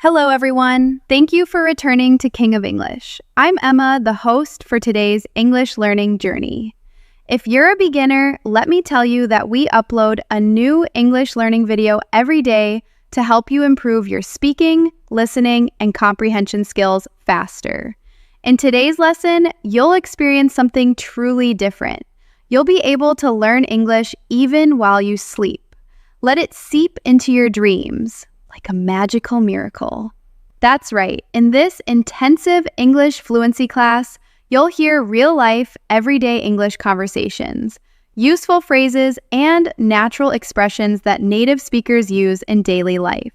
Hello, everyone. Thank you for returning to King of English. I'm Emma, the host for today's English learning journey. If you're a beginner, let me tell you that we upload a new English learning video every day to help you improve your speaking, listening, and comprehension skills faster. In today's lesson, you'll experience something truly different. You'll be able to learn English even while you sleep. Let it seep into your dreams like a magical miracle. That's right, in this intensive English fluency class, you'll hear real-life, everyday English conversations, useful phrases, and natural expressions that native speakers use in daily life.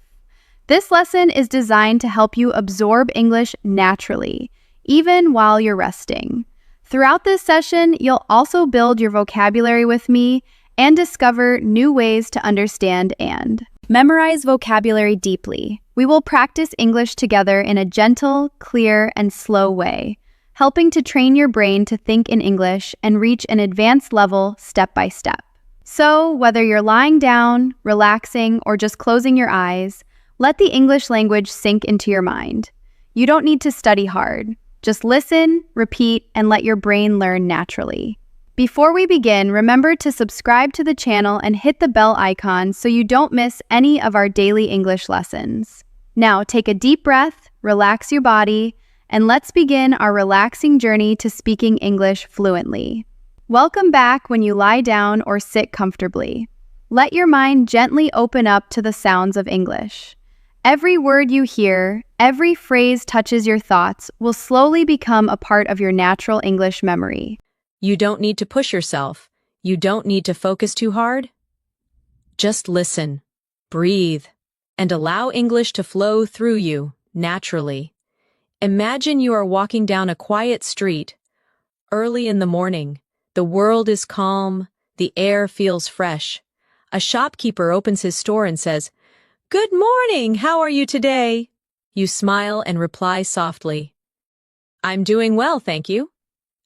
This lesson is designed to help you absorb English naturally, even while you're resting. Throughout this session, you'll also build your vocabulary with me and discover new ways to understand and memorize vocabulary deeply. We will practice English together in a gentle, clear, and slow way, helping to train your brain to think in English and reach an advanced level step by step. So, whether you're lying down, relaxing, or just closing your eyes, let the English language sink into your mind. You don't need to study hard. Just listen, repeat, and let your brain learn naturally. Before we begin, remember to subscribe to the channel and hit the bell icon so you don't miss any of our daily English lessons. Now, take a deep breath, relax your body, and let's begin our relaxing journey to speaking English fluently. Welcome back when you lie down or sit comfortably. Let your mind gently open up to the sounds of English. Every word you hear, every phrase touches your thoughts, will slowly become a part of your natural English memory. You don't need to push yourself. You don't need to focus too hard. Just listen, breathe, and allow English to flow through you naturally. Imagine you are walking down a quiet street. Early in the morning, the world is calm, the air feels fresh. A shopkeeper opens his store and says, "Good morning, how are you today?" You smile and reply softly, "I'm doing well, thank you.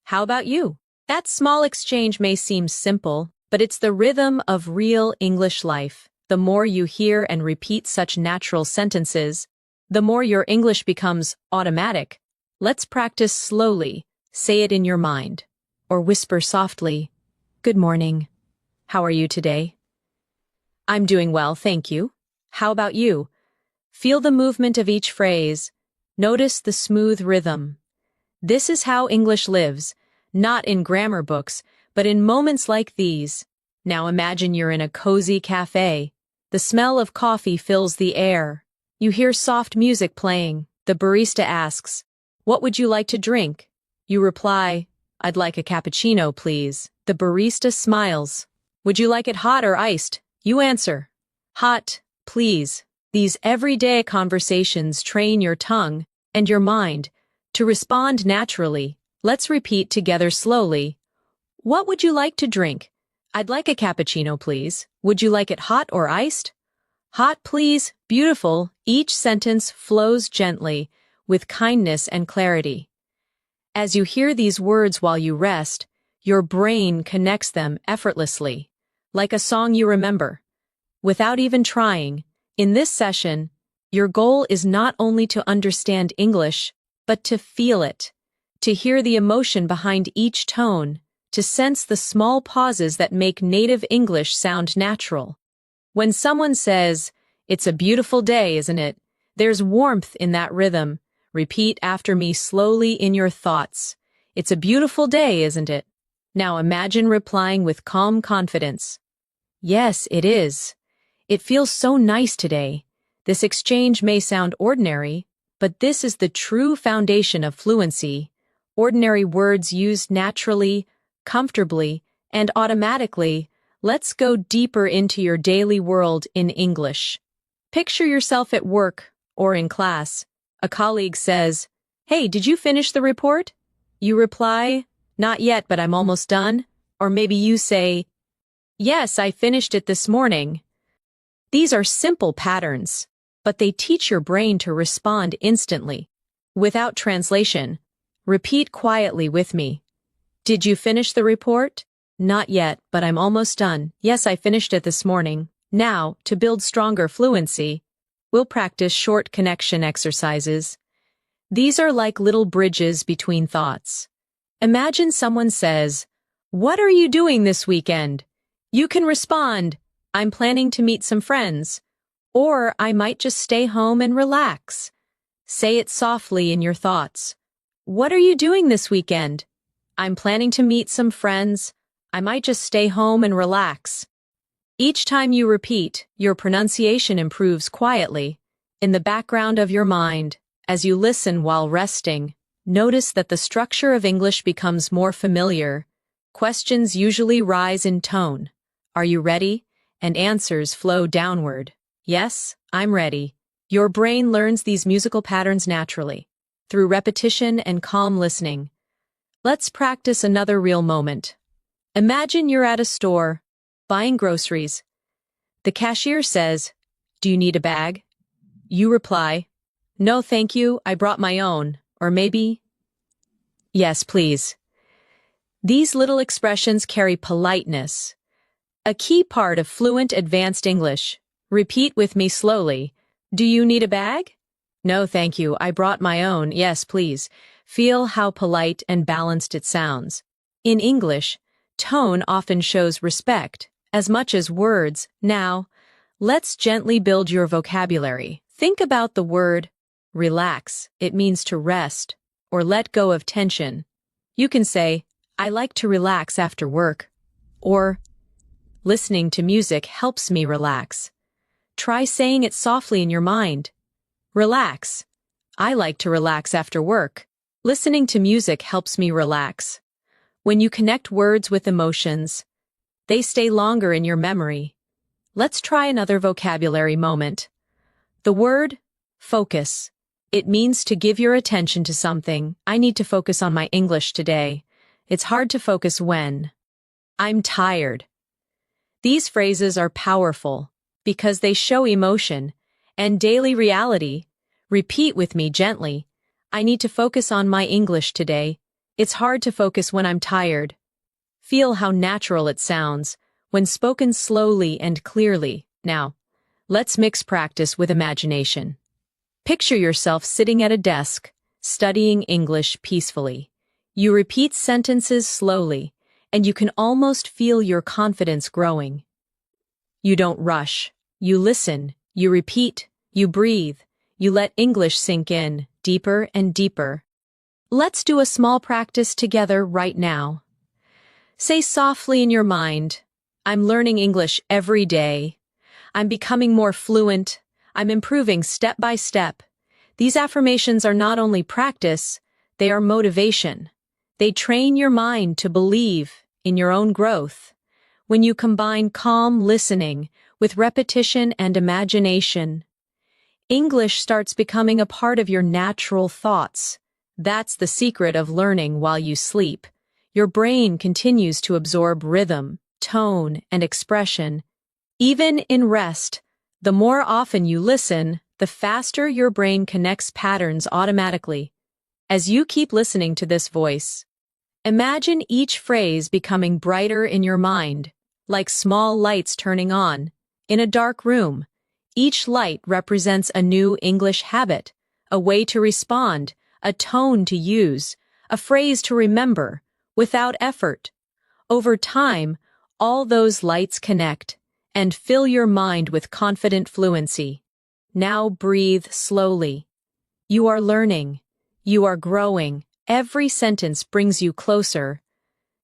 How about you?" That small exchange may seem simple, but it's the rhythm of real English life. The more you hear and repeat such natural sentences, the more your English becomes automatic. Let's practice slowly. Say it in your mind. Or whisper softly, "Good morning. How are you today?" "I'm doing well, thank you. How about you?" Feel the movement of each phrase. Notice the smooth rhythm. This is how English lives. Not in grammar books, but in moments like these. Now imagine you're in a cozy cafe. The smell of coffee fills the air. You hear soft music playing. The barista asks, "What would you like to drink?" You reply, "I'd like a cappuccino, please." The barista smiles. "Would you like it hot or iced?" You answer, "Hot, please." These everyday conversations train your tongue and your mind to respond naturally. Let's repeat together slowly. "What would you like to drink?" "I'd like a cappuccino, please." "Would you like it hot or iced?" "Hot, please." Beautiful. Each sentence flows gently, with kindness and clarity. As you hear these words while you rest, your brain connects them effortlessly, like a song you remember. Without even trying, in this session, your goal is not only to understand English, but to feel it. To hear the emotion behind each tone, to sense the small pauses that make native English sound natural. When someone says, "It's a beautiful day, isn't it?" there's warmth in that rhythm. Repeat after me slowly in your thoughts. "It's a beautiful day, isn't it?" Now imagine replying with calm confidence. "Yes, it is. It feels so nice today." This exchange may sound ordinary, but this is the true foundation of fluency. Ordinary words used naturally, comfortably, and automatically. Let's go deeper into your daily world in English. Picture yourself at work or in class. A colleague says, "Hey, did you finish the report?" You reply, "Not yet, but I'm almost done." Or maybe you say, "Yes, I finished it this morning." These are simple patterns, but they teach your brain to respond instantly. Without translation, repeat quietly with me. "Did you finish the report?" "Not yet, but I'm almost done." "Yes, I finished it this morning." Now, to build stronger fluency, we'll practice short connection exercises. These are like little bridges between thoughts. Imagine someone says, "What are you doing this weekend?" You can respond, "I'm planning to meet some friends," or "I might just stay home and relax." Say it softly in your thoughts. "What are you doing this weekend?" "I'm planning to meet some friends. I might just stay home and relax." Each time you repeat, your pronunciation improves quietly, in the background of your mind. As you listen while resting, notice that the structure of English becomes more familiar. Questions usually rise in tone. "Are you ready?" And answers flow downward. "Yes, I'm ready." Your brain learns these musical patterns naturally, through repetition and calm listening. Let's practice another real moment. Imagine you're at a store, buying groceries. The cashier says, "Do you need a bag?" You reply, "No, thank you, I brought my own." Or maybe, "Yes, please." These little expressions carry politeness, a key part of fluent advanced English. Repeat with me slowly. "Do you need a bag?" "No, thank you, I brought my own." "Yes, please." Feel how polite and balanced it sounds. In English, tone often shows respect, as much as words. Now, let's gently build your vocabulary. Think about the word relax. It means to rest or let go of tension. You can say, "I like to relax after work," or "Listening to music helps me relax." Try saying it softly in your mind. Relax. "I like to relax after work." Listening to music helps me relax. When you connect words with emotions, they stay longer in your memory. Let's try another vocabulary moment. The word focus. It means to give your attention to something. "I need to focus on my English today. It's hard to focus when I'm tired." These phrases are powerful because they show emotion and daily reality. Repeat with me gently. "I need to focus on my English today. It's hard to focus when I'm tired." Feel how natural it sounds when spoken slowly and clearly. Now, let's mix practice with imagination. Picture yourself sitting at a desk, studying English peacefully. You repeat sentences slowly, and you can almost feel your confidence growing. You don't rush. You listen, you repeat, you breathe, you let English sink in, deeper and deeper. Let's do a small practice together right now. Say softly in your mind, "I'm learning English every day. I'm becoming more fluent. I'm improving step by step." These affirmations are not only practice, they are motivation. They train your mind to believe in your own growth. When you combine calm listening with repetition and imagination, English starts becoming a part of your natural thoughts. That's the secret of learning while you sleep. Your brain continues to absorb rhythm, tone, and expression. Even in rest, the more often you listen, the faster your brain connects patterns automatically. As you keep listening to this voice, imagine each phrase becoming brighter in your mind, like small lights turning on. In a dark room, each light represents a new English habit, a way to respond, a tone to use, a phrase to remember, without effort. Over time, all those lights connect and fill your mind with confident fluency. Now breathe slowly. You are learning. You are growing. Every sentence brings you closer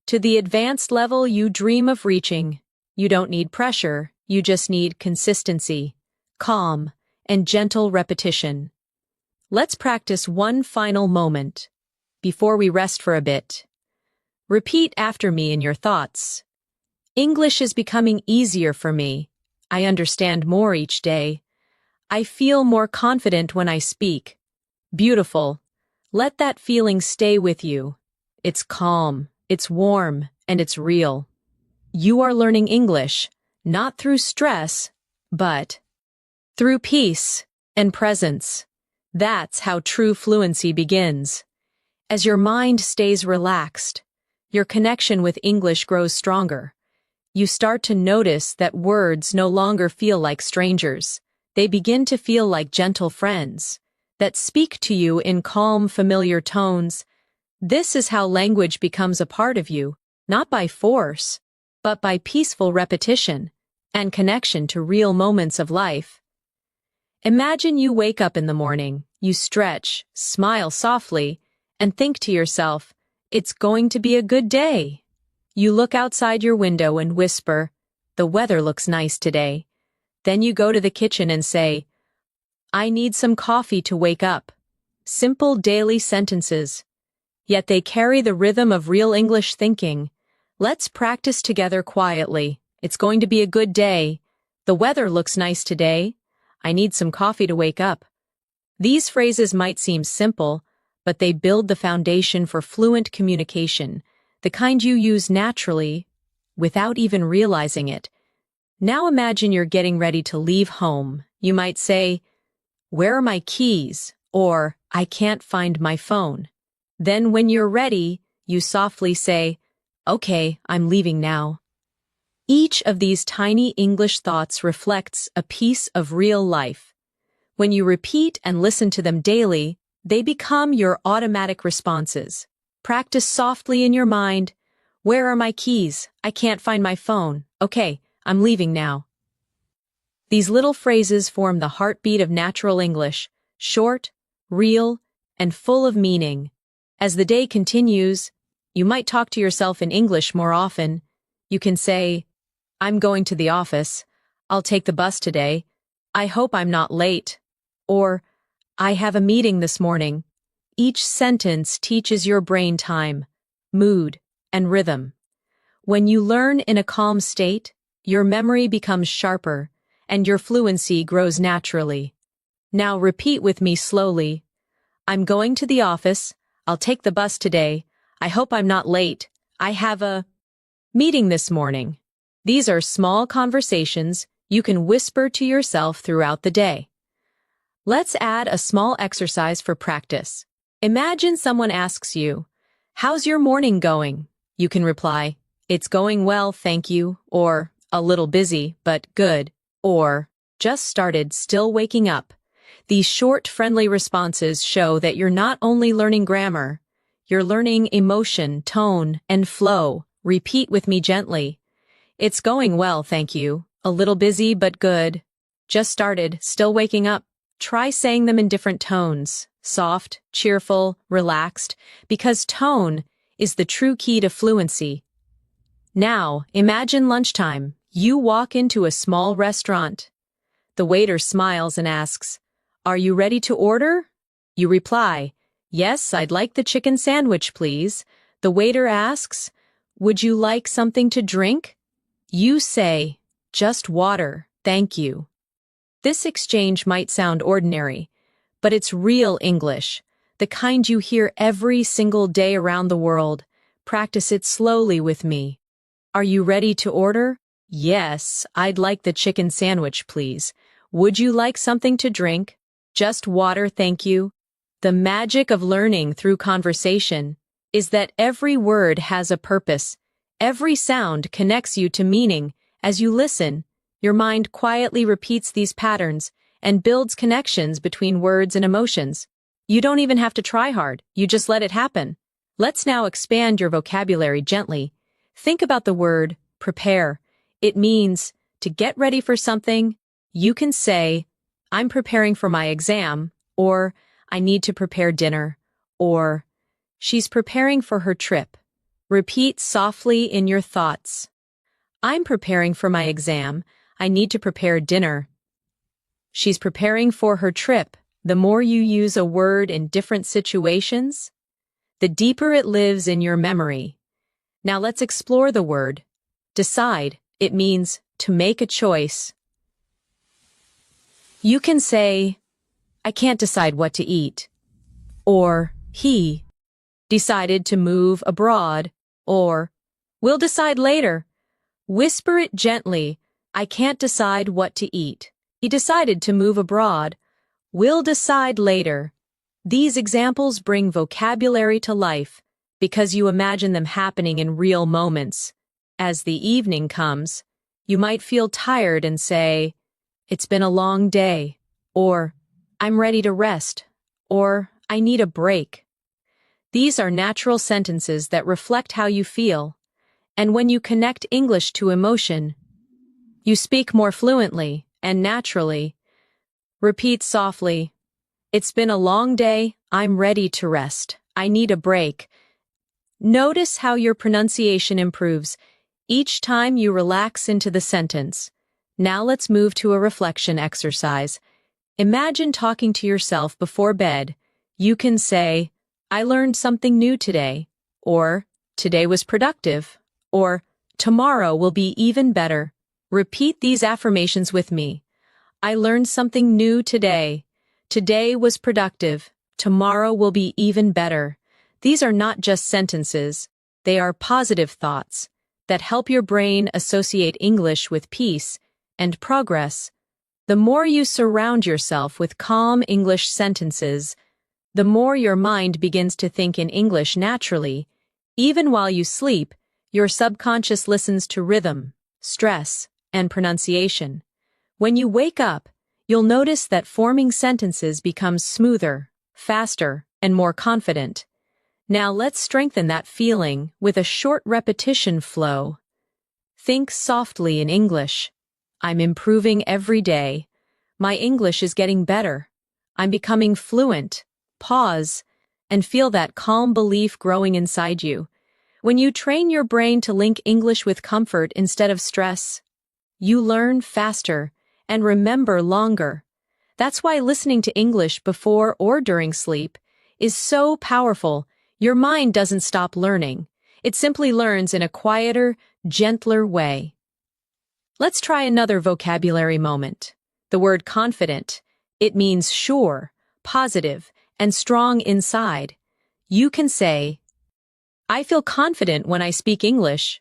to the advanced level you dream of reaching. You don't need pressure, you just need consistency, calm, and gentle repetition. Let's practice one final moment before we rest for a bit. Repeat after me in your thoughts. "English is becoming easier for me. I understand more each day. I feel more confident when I speak." Beautiful. Let that feeling stay with you. It's calm, it's warm, and it's real. You are learning English, not through stress, but through peace and presence. That's how true fluency begins. As your mind stays relaxed, your connection with English grows stronger. You start to notice that words no longer feel like strangers. They begin to feel like gentle friends that speak to you in calm, familiar tones. This is how language becomes a part of you, not by force, but by peaceful repetition and connection to real moments of life. Imagine you wake up in the morning, you stretch, smile softly, and think to yourself, "It's going to be a good day." You look outside your window and whisper, "The weather looks nice today." Then you go to the kitchen and say, "I need some coffee to wake up." Simple daily sentences, yet they carry the rhythm of real English thinking. Let's practice together quietly. It's going to be a good day. The weather looks nice today. I need some coffee to wake up. These phrases might seem simple, but they build the foundation for fluent communication, the kind you use naturally without even realizing it. Now imagine you're getting ready to leave home. You might say, "Where are my keys?" or "I can't find my phone." Then when you're ready, you softly say, "Okay, I'm leaving now." Each of these tiny English thoughts reflects a piece of real life. When you repeat and listen to them daily, they become your automatic responses. Practice softly in your mind. "Where are my keys? I can't find my phone. Okay, I'm leaving now." These little phrases form the heartbeat of natural English, short, real, and full of meaning. As the day continues, you might talk to yourself in English more often. You can say, "I'm going to the office. I'll take the bus today. I hope I'm not late." Or, "I have a meeting this morning." Each sentence teaches your brain time, mood, and rhythm. When you learn in a calm state, your memory becomes sharper, and your fluency grows naturally. Now repeat with me slowly. "I'm going to the office. I'll take the bus today. I hope I'm not late. I have a meeting this morning." These are small conversations you can whisper to yourself throughout the day. Let's add a small exercise for practice. Imagine someone asks you, "How's your morning going?" You can reply, "It's going well, thank you," or "A little busy, but good," or "Just started, still waking up." These short, friendly responses show that you're not only learning grammar, you're learning emotion, tone, and flow. Repeat with me gently. "It's going well, thank you. A little busy, but good. Just started, still waking up." Try saying them in different tones, soft, cheerful, relaxed, because tone is the true key to fluency. Now, imagine lunchtime. You walk into a small restaurant. The waiter smiles and asks, "Are you ready to order?" You reply, "Yes, I'd like the chicken sandwich, please." The waiter asks, "Would you like something to drink?" You say, "Just water, thank you." This exchange might sound ordinary, but it's real English, the kind you hear every single day around the world. Practice it slowly with me. "Are you ready to order?" "Yes, I'd like the chicken sandwich, please." "Would you like something to drink?" "Just water, thank you." The magic of learning through conversation is that every word has a purpose. Every sound connects you to meaning. As you listen, your mind quietly repeats these patterns and builds connections between words and emotions. You don't even have to try hard, you just let it happen. Let's now expand your vocabulary gently. Think about the word prepare. It means to get ready for something. You can say, "I'm preparing for my exam," or "I need to prepare dinner," or "She's preparing for her trip." Repeat softly in your thoughts. "I'm preparing for my exam. I need to prepare dinner." She's preparing for her trip. The more you use a word in different situations, the deeper it lives in your memory. Now let's explore the word. Decide. It means to make a choice. You can say, "I can't decide what to eat," or "He decided to move abroad," or "We'll decide later." Whisper it gently. "I can't decide what to eat. He decided to move abroad. We'll decide later." These examples bring vocabulary to life because you imagine them happening in real moments. As the evening comes, you might feel tired and say, It's been a long day, or I'm ready to rest, or I need a break. These are natural sentences that reflect how you feel, and when you connect English to emotion, you speak more fluently and naturally. Repeat softly, "It's been a long day, I'm ready to rest, I need a break." Notice how your pronunciation improves each time you relax into the sentence. Now let's move to a reflection exercise. Imagine talking to yourself before bed. You can say, "I learned something new today," or "Today was productive," or "Tomorrow will be even better." Repeat these affirmations with me. I learned something new today. Today was productive. Tomorrow will be even better. These are not just sentences. They are positive thoughts that help your brain associate English with peace and progress. The more you surround yourself with calm English sentences, the more your mind begins to think in English naturally. Even while you sleep, your subconscious listens to rhythm, stress, and pronunciation. When you wake up, you'll notice that forming sentences becomes smoother, faster, and more confident. Now let's strengthen that feeling with a short repetition flow. Think softly in English. I'm improving every day. My English is getting better. I'm becoming fluent. Pause, and feel that calm belief growing inside you. When you train your brain to link English with comfort instead of stress, you learn faster and remember longer. That's why listening to English before or during sleep is so powerful. Your mind doesn't stop learning. It simply learns in a quieter, gentler way. Let's try another vocabulary moment. The word confident. It means sure, positive, and strong inside. You can say, "I feel confident when I speak English,"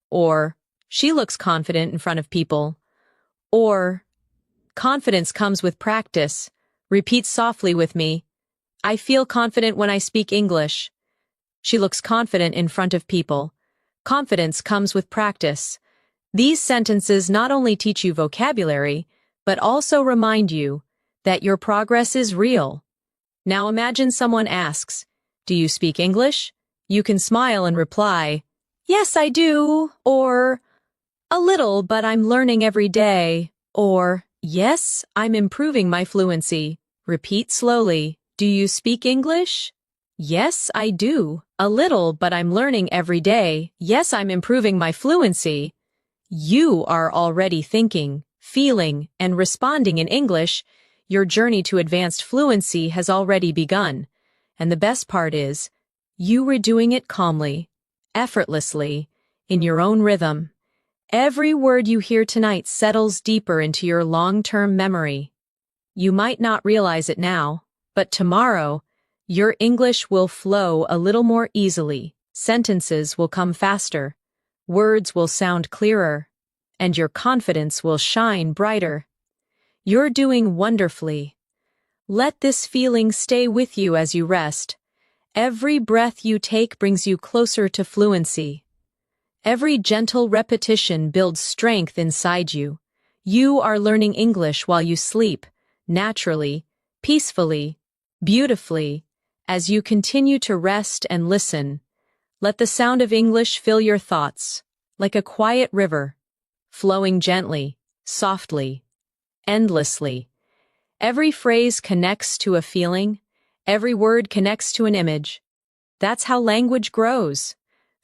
or "She looks confident in front of people," or "Confidence comes with practice." Repeat softly with me. I feel confident when I speak English. She looks confident in front of people. Confidence comes with practice. These sentences not only teach you vocabulary, but also remind you that your progress is real. Now imagine someone asks, "Do you speak English?" You can smile and reply, "Yes, I do," or "A little, but I'm learning every day," or "Yes, I'm improving my fluency." Repeat slowly. Do you speak English? Yes, I do. A little, but I'm learning every day. Yes, I'm improving my fluency. You are already thinking, feeling, and responding in English. Your journey to advanced fluency has already begun. And the best part is, you were doing it calmly, effortlessly, in your own rhythm. Every word you hear tonight settles deeper into your long-term memory. You might not realize it now, but tomorrow, your English will flow a little more easily, sentences will come faster, words will sound clearer, and your confidence will shine brighter. You're doing wonderfully. Let this feeling stay with you as you rest. Every breath you take brings you closer to fluency. Every gentle repetition builds strength inside you. You are learning English while you sleep, naturally, peacefully, beautifully. As you continue to rest and listen, let the sound of English fill your thoughts, like a quiet river, flowing gently, softly, endlessly. Every phrase connects to a feeling, every word connects to an image. That's how language grows,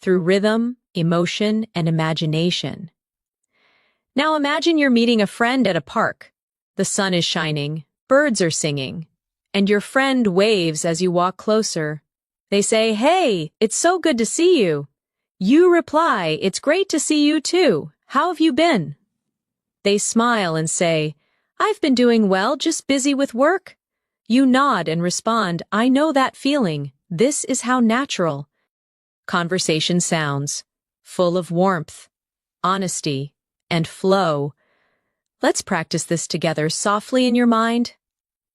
through rhythm, emotion, and imagination. Now imagine you're meeting a friend at a park. The sun is shining, birds are singing, and your friend waves as you walk closer. They say, "Hey, it's so good to see you." You reply, "It's great to see you too. How have you been?" They smile and say, "I've been doing well, just busy with work." You nod and respond, "I know that feeling. This is how natural." Conversation sounds, full of warmth, honesty, and flow. Let's practice this together softly in your mind.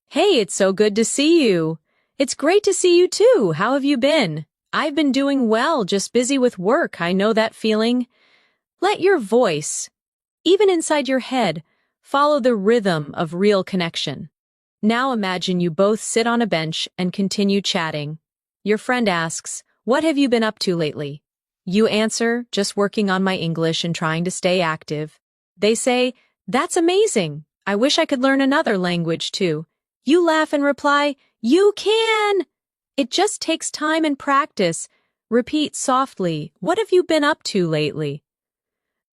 "Hey, it's so good to see you. It's great to see you too. How have you been?" "I've been doing well, just busy with work. I know that feeling." Let your voice, even inside your head, Follow the rhythm of real connection. Now imagine you both sit on a bench and continue chatting. Your friend asks, "What have you been up to lately?" You answer, "Just working on my English and trying to stay active." They say, "That's amazing. I wish I could learn another language too." You laugh and reply, "You can! It just takes time and practice." Repeat softly, "What have you been up to lately?"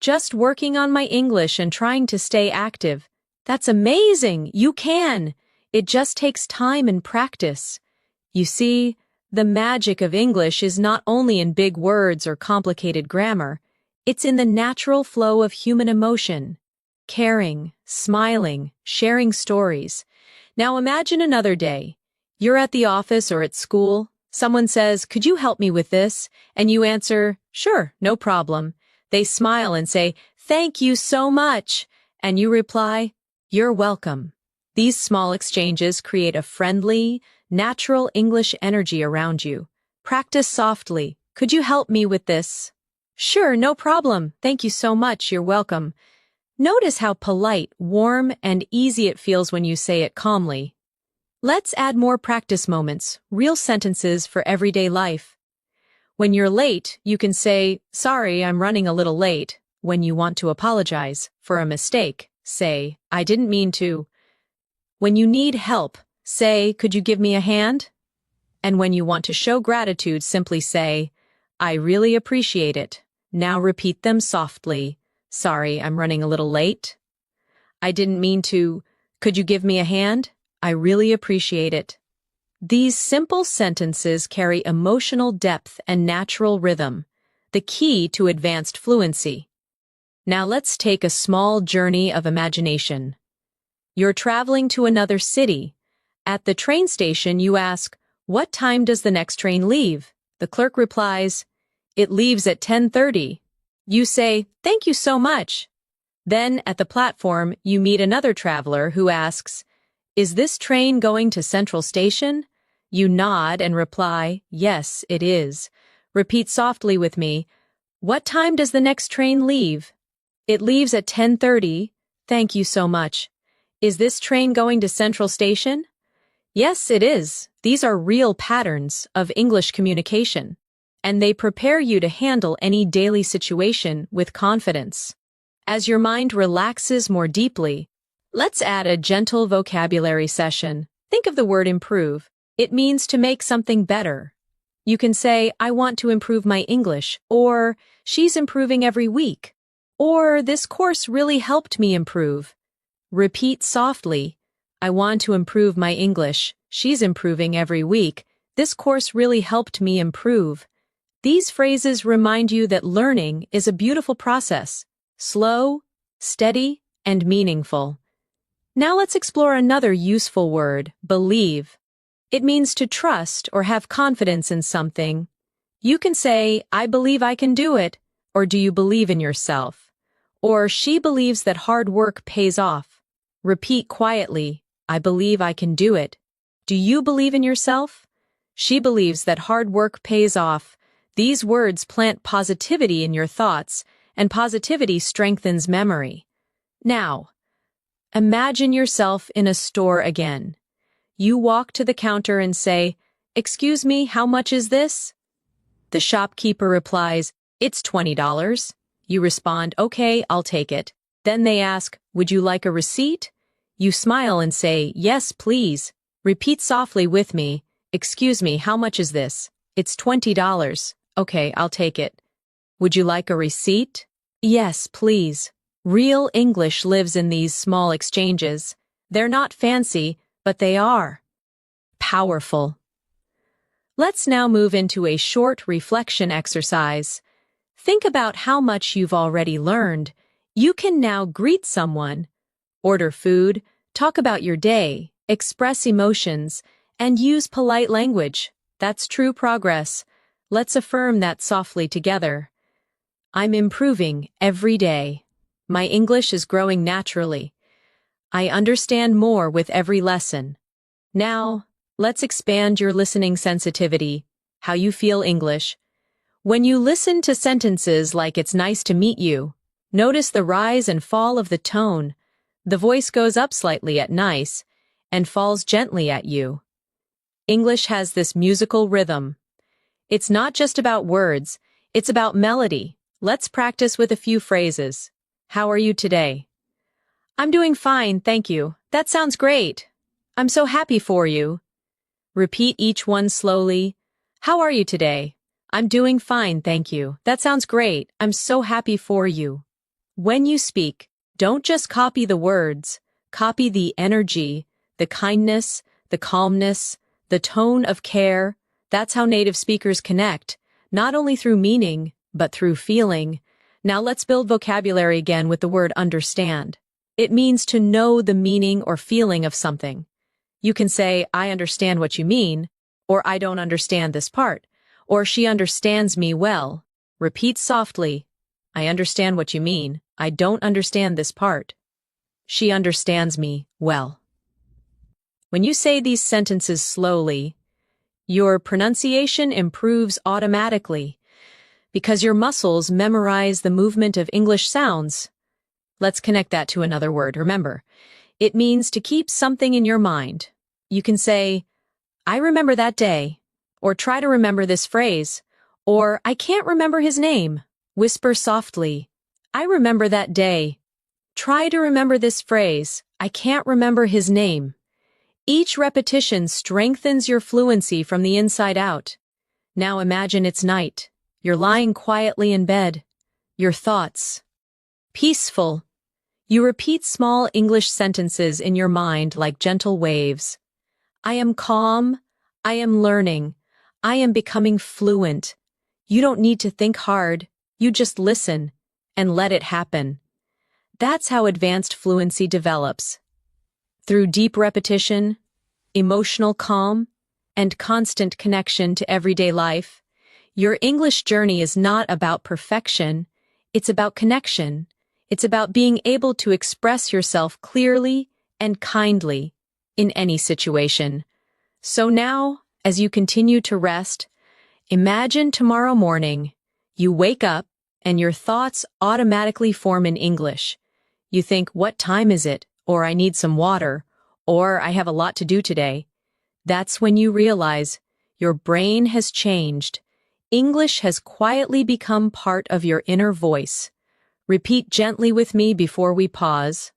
"Just working on my English and trying to stay active." "That's amazing. You can. It just takes time and practice." You see, the magic of English is not only in big words or complicated grammar, it's in the natural flow of human emotion. Caring, smiling, sharing stories. Now imagine another day. You're at the office or at school. Someone says, "Could you help me with this?" And you answer, "Sure, no problem." They smile and say, "Thank you so much." And you reply, "You're welcome." These small exchanges create a friendly, natural English energy around you. Practice softly. "Could you help me with this?" "Sure, no problem. Thank you so much. You're welcome." Notice how polite, warm, and easy it feels when you say it calmly. Let's add more practice moments, real sentences for everyday life. When you're late, you can say, "Sorry, I'm running a little late." When you want to apologize for a mistake, say, "I didn't mean to." When you need help, say, "Could you give me a hand?" And when you want to show gratitude, simply say, "I really appreciate it." Now repeat them softly. "Sorry, I'm running a little late." "I didn't mean to." "Could you give me a hand?" "I really appreciate it." These simple sentences carry emotional depth and natural rhythm, the key to advanced fluency. Now let's take a small journey of imagination. You're traveling to another city. At the train station, you ask, "What time does the next train leave?" The clerk replies, "It leaves at 10:30. You say, "Thank you so much." Then, at the platform, you meet another traveler who asks, "Is this train going to Central Station?" You nod and reply, "Yes, it is." Repeat softly with me, "What time does the next train leave?" "It leaves at 10:30. Thank you so much." "Is this train going to Central Station?" Yes, it is. These are real patterns of English communication, and they prepare you to handle any daily situation with confidence. As your mind relaxes more deeply, let's add a gentle vocabulary session. Think of the word improve. It means to make something better. You can say, "I want to improve my English," or "She's improving every week," or "This course really helped me improve." Repeat softly, "I want to improve my English. She's improving every week. This course really helped me improve." These phrases remind you that learning is a beautiful process, slow, steady, and meaningful. Now let's explore another useful word, believe. It means to trust or have confidence in something. You can say, "I believe I can do it," or "Do you believe in yourself?" Or "She believes that hard work pays off." Repeat quietly, "I believe I can do it." "Do you believe in yourself?" "She believes that hard work pays off." These words plant positivity in your thoughts, and positivity strengthens memory. Now, imagine yourself in a store again. You walk to the counter and say, "Excuse me, how much is this?" The shopkeeper replies, "It's $20. You respond, "Okay, I'll take it." Then they ask, "Would you like a receipt?" You smile and say, "Yes, please." Repeat softly with me, "Excuse me, how much is this?" "It's $20. Okay, I'll take it." "Would you like a receipt?" "Yes, please." Real English lives in these small exchanges. They're not fancy, but they are powerful. Let's now move into a short reflection exercise. Think about how much you've already learned. You can now greet someone, order food, talk about your day, express emotions, and use polite language. That's true progress. Let's affirm that softly together. I'm improving every day. My English is growing naturally. I understand more with every lesson. Now, let's expand your listening sensitivity, how you feel English. When you listen to sentences like "It's nice to meet you," notice the rise and fall of the tone. The voice goes up slightly at nice and falls gently at you. English has this musical rhythm. It's not just about words, it's about melody. Let's practice with a few phrases. How are you today? I'm doing fine, thank you. That sounds great. I'm so happy for you. Repeat each one slowly. How are you today? I'm doing fine, thank you. That sounds great. I'm so happy for you. When you speak, don't just copy the words. Copy the energy, the kindness, the calmness, the tone of care. That's how native speakers connect, not only through meaning, but through feeling. Now let's build vocabulary again with the word understand. It means to know the meaning or feeling of something. You can say, I understand what you mean, or I don't understand this part, or she understands me well. Repeat softly. I understand what you mean. I don't understand this part. She understands me well. When you say these sentences slowly, your pronunciation improves automatically because your muscles memorize the movement of English sounds. Let's connect that to another word. Remember, it means to keep something in your mind. You can say, I remember that day, or try to remember this phrase, or I can't remember his name. Whisper softly, I remember that day. Try to remember this phrase, I can't remember his name. Each repetition strengthens your fluency from the inside out. Now imagine it's night. You're lying quietly in bed. Your thoughts. Peaceful. You repeat small English sentences in your mind like gentle waves. I am calm. I am learning. I am becoming fluent. You don't need to think hard. You just listen and let it happen. That's how advanced fluency develops. Through deep repetition, emotional calm, and constant connection to everyday life, your English journey is not about perfection, it's about connection. It's about being able to express yourself clearly and kindly in any situation. So now, as you continue to rest, imagine tomorrow morning, you wake up and your thoughts automatically form in English. You think, what time is it? Or I need some water, or I have a lot to do today. That's when you realize your brain has changed. English has quietly become part of your inner voice. Repeat gently with me before we pause.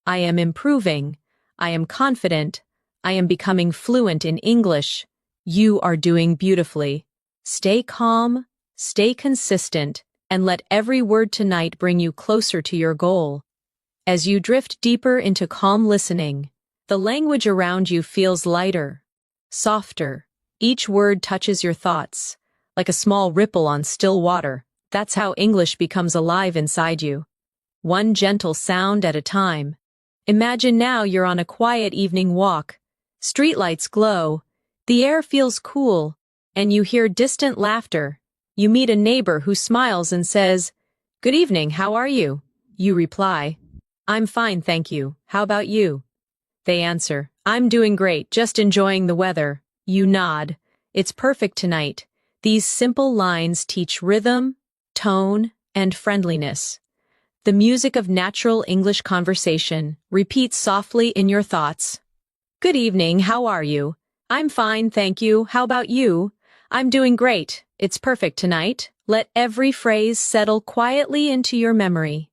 I am improving. I am confident. I am becoming fluent in English. You are doing beautifully. Stay calm, stay consistent, and let every word tonight bring you closer to your goal. As you drift deeper into calm listening, the language around you feels lighter, softer. Each word touches your thoughts, like a small ripple on still water. That's how English becomes alive inside you. One gentle sound at a time. Imagine now you're on a quiet evening walk. Streetlights glow, the air feels cool, and you hear distant laughter. You meet a neighbor who smiles and says, Good evening, how are you? You reply, I'm fine, thank you. How about you? They answer, I'm doing great, just enjoying the weather. You nod. It's perfect tonight. These simple lines teach rhythm, tone, and friendliness. The music of natural English conversation. Repeat softly in your thoughts. Good evening, how are you? I'm fine, thank you. How about you? I'm doing great. It's perfect tonight. Let every phrase settle quietly into your memory.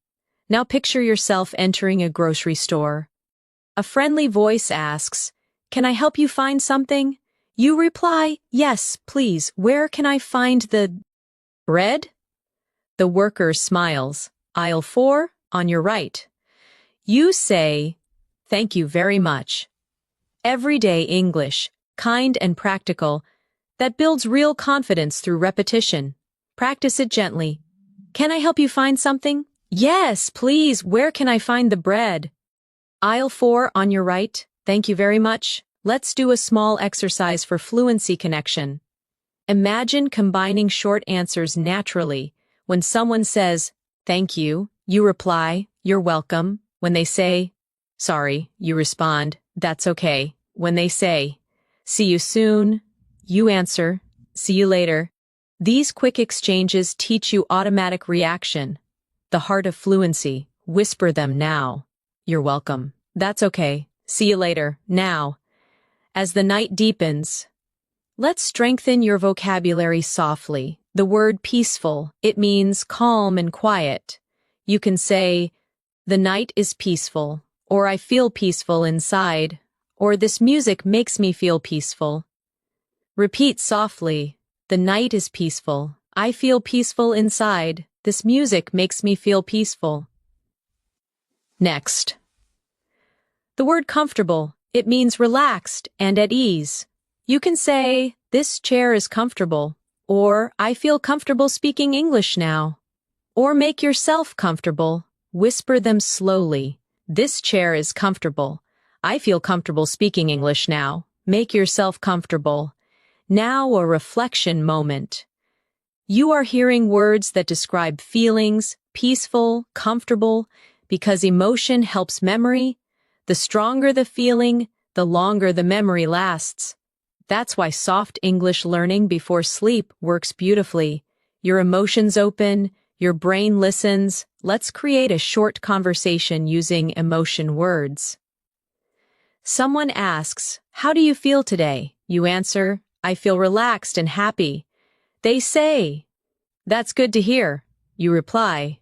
Now picture yourself entering a grocery store. A friendly voice asks, Can I help you find something? You reply, Yes, please. Where can I find the bread? The worker smiles. Aisle 4, on your right. You say, Thank you very much. Everyday English, kind and practical, that builds real confidence through repetition. Practice it gently. Can I help you find something? Yes, please. Where can I find the bread? Aisle 4 on your right. Thank you very much. Let's do a small exercise for fluency connection. Imagine combining short answers naturally. When someone says, Thank you, you reply, You're welcome. When they say, Sorry, you respond, That's okay. When they say, See you soon, you answer, See you later. These quick exchanges teach you automatic reaction. The heart of fluency. Whisper them now. You're welcome. That's okay. See you later. Now, as the night deepens, let's strengthen your vocabulary softly. The word peaceful, it means calm and quiet. You can say, the night is peaceful, or I feel peaceful inside, or this music makes me feel peaceful. Repeat softly, the night is peaceful. I feel peaceful inside. This music makes me feel peaceful. Next. The word comfortable, it means relaxed and at ease. You can say, this chair is comfortable, or I feel comfortable speaking English now. Or make yourself comfortable. Whisper them slowly. This chair is comfortable. I feel comfortable speaking English now. Make yourself comfortable. Now a reflection moment. You are hearing words that describe feelings, peaceful, comfortable, because emotion helps memory. The stronger the feeling, the longer the memory lasts. That's why soft English learning before sleep works beautifully. Your emotions open, your brain listens. Let's create a short conversation using emotion words. Someone asks, how do you feel today? You answer, I feel relaxed and happy. They say, that's good to hear. You reply,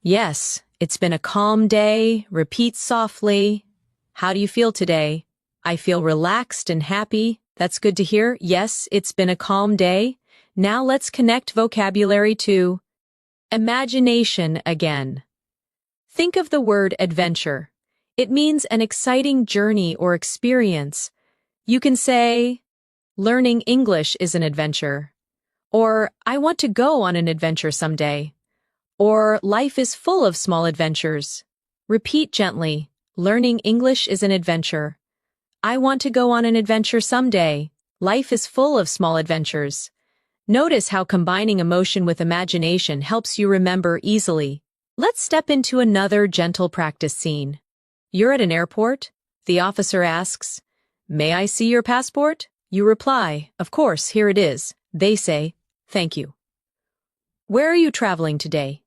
yes, it's been a calm day. Repeat softly. How do you feel today? I feel relaxed and happy. That's good to hear. Yes, it's been a calm day. Now let's connect vocabulary to imagination again. Think of the word adventure. It means an exciting journey or experience. You can say, learning English is an adventure. Or, I want to go on an adventure someday. Or, life is full of small adventures. Repeat gently, learning English is an adventure. I want to go on an adventure someday. Life is full of small adventures. Notice how combining emotion with imagination helps you remember easily. Let's step into another gentle practice scene. You're at an airport. The officer asks, may I see your passport? You reply, of course, here it is. They say, thank you. Where are you traveling today?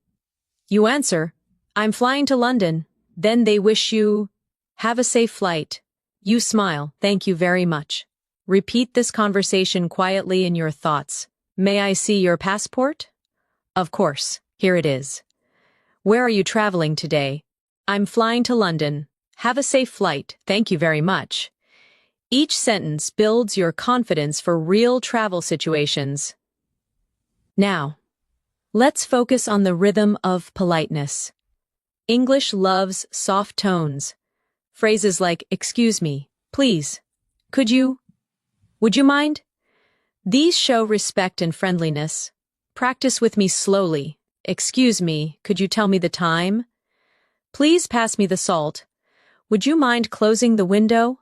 You answer, I'm flying to London. Then they wish you, have a safe flight. You smile, thank you very much. Repeat this conversation quietly in your thoughts. May I see your passport? Of course, here it is. Where are you traveling today? I'm flying to London. Have a safe flight, thank you very much. Each sentence builds your confidence for real travel situations. Now, let's focus on the rhythm of politeness. English loves soft tones. Phrases like, excuse me, please, could you, would you mind? These show respect and friendliness. Practice with me slowly. Excuse me, could you tell me the time? Please pass me the salt. Would you mind closing the window?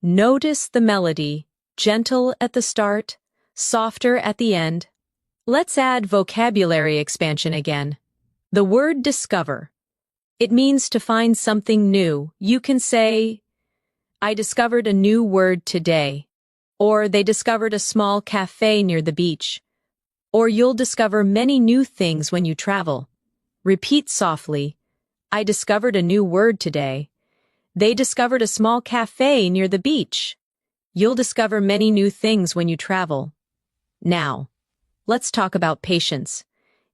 Notice the melody, gentle at the start, softer at the end. Let's add vocabulary expansion again. The word discover. It means to find something new. You can say, I discovered a new word today. Or they discovered a small cafe near the beach. Or you'll discover many new things when you travel. Repeat softly, I discovered a new word today. They discovered a small cafe near the beach. You'll discover many new things when you travel. Now, let's talk about patience.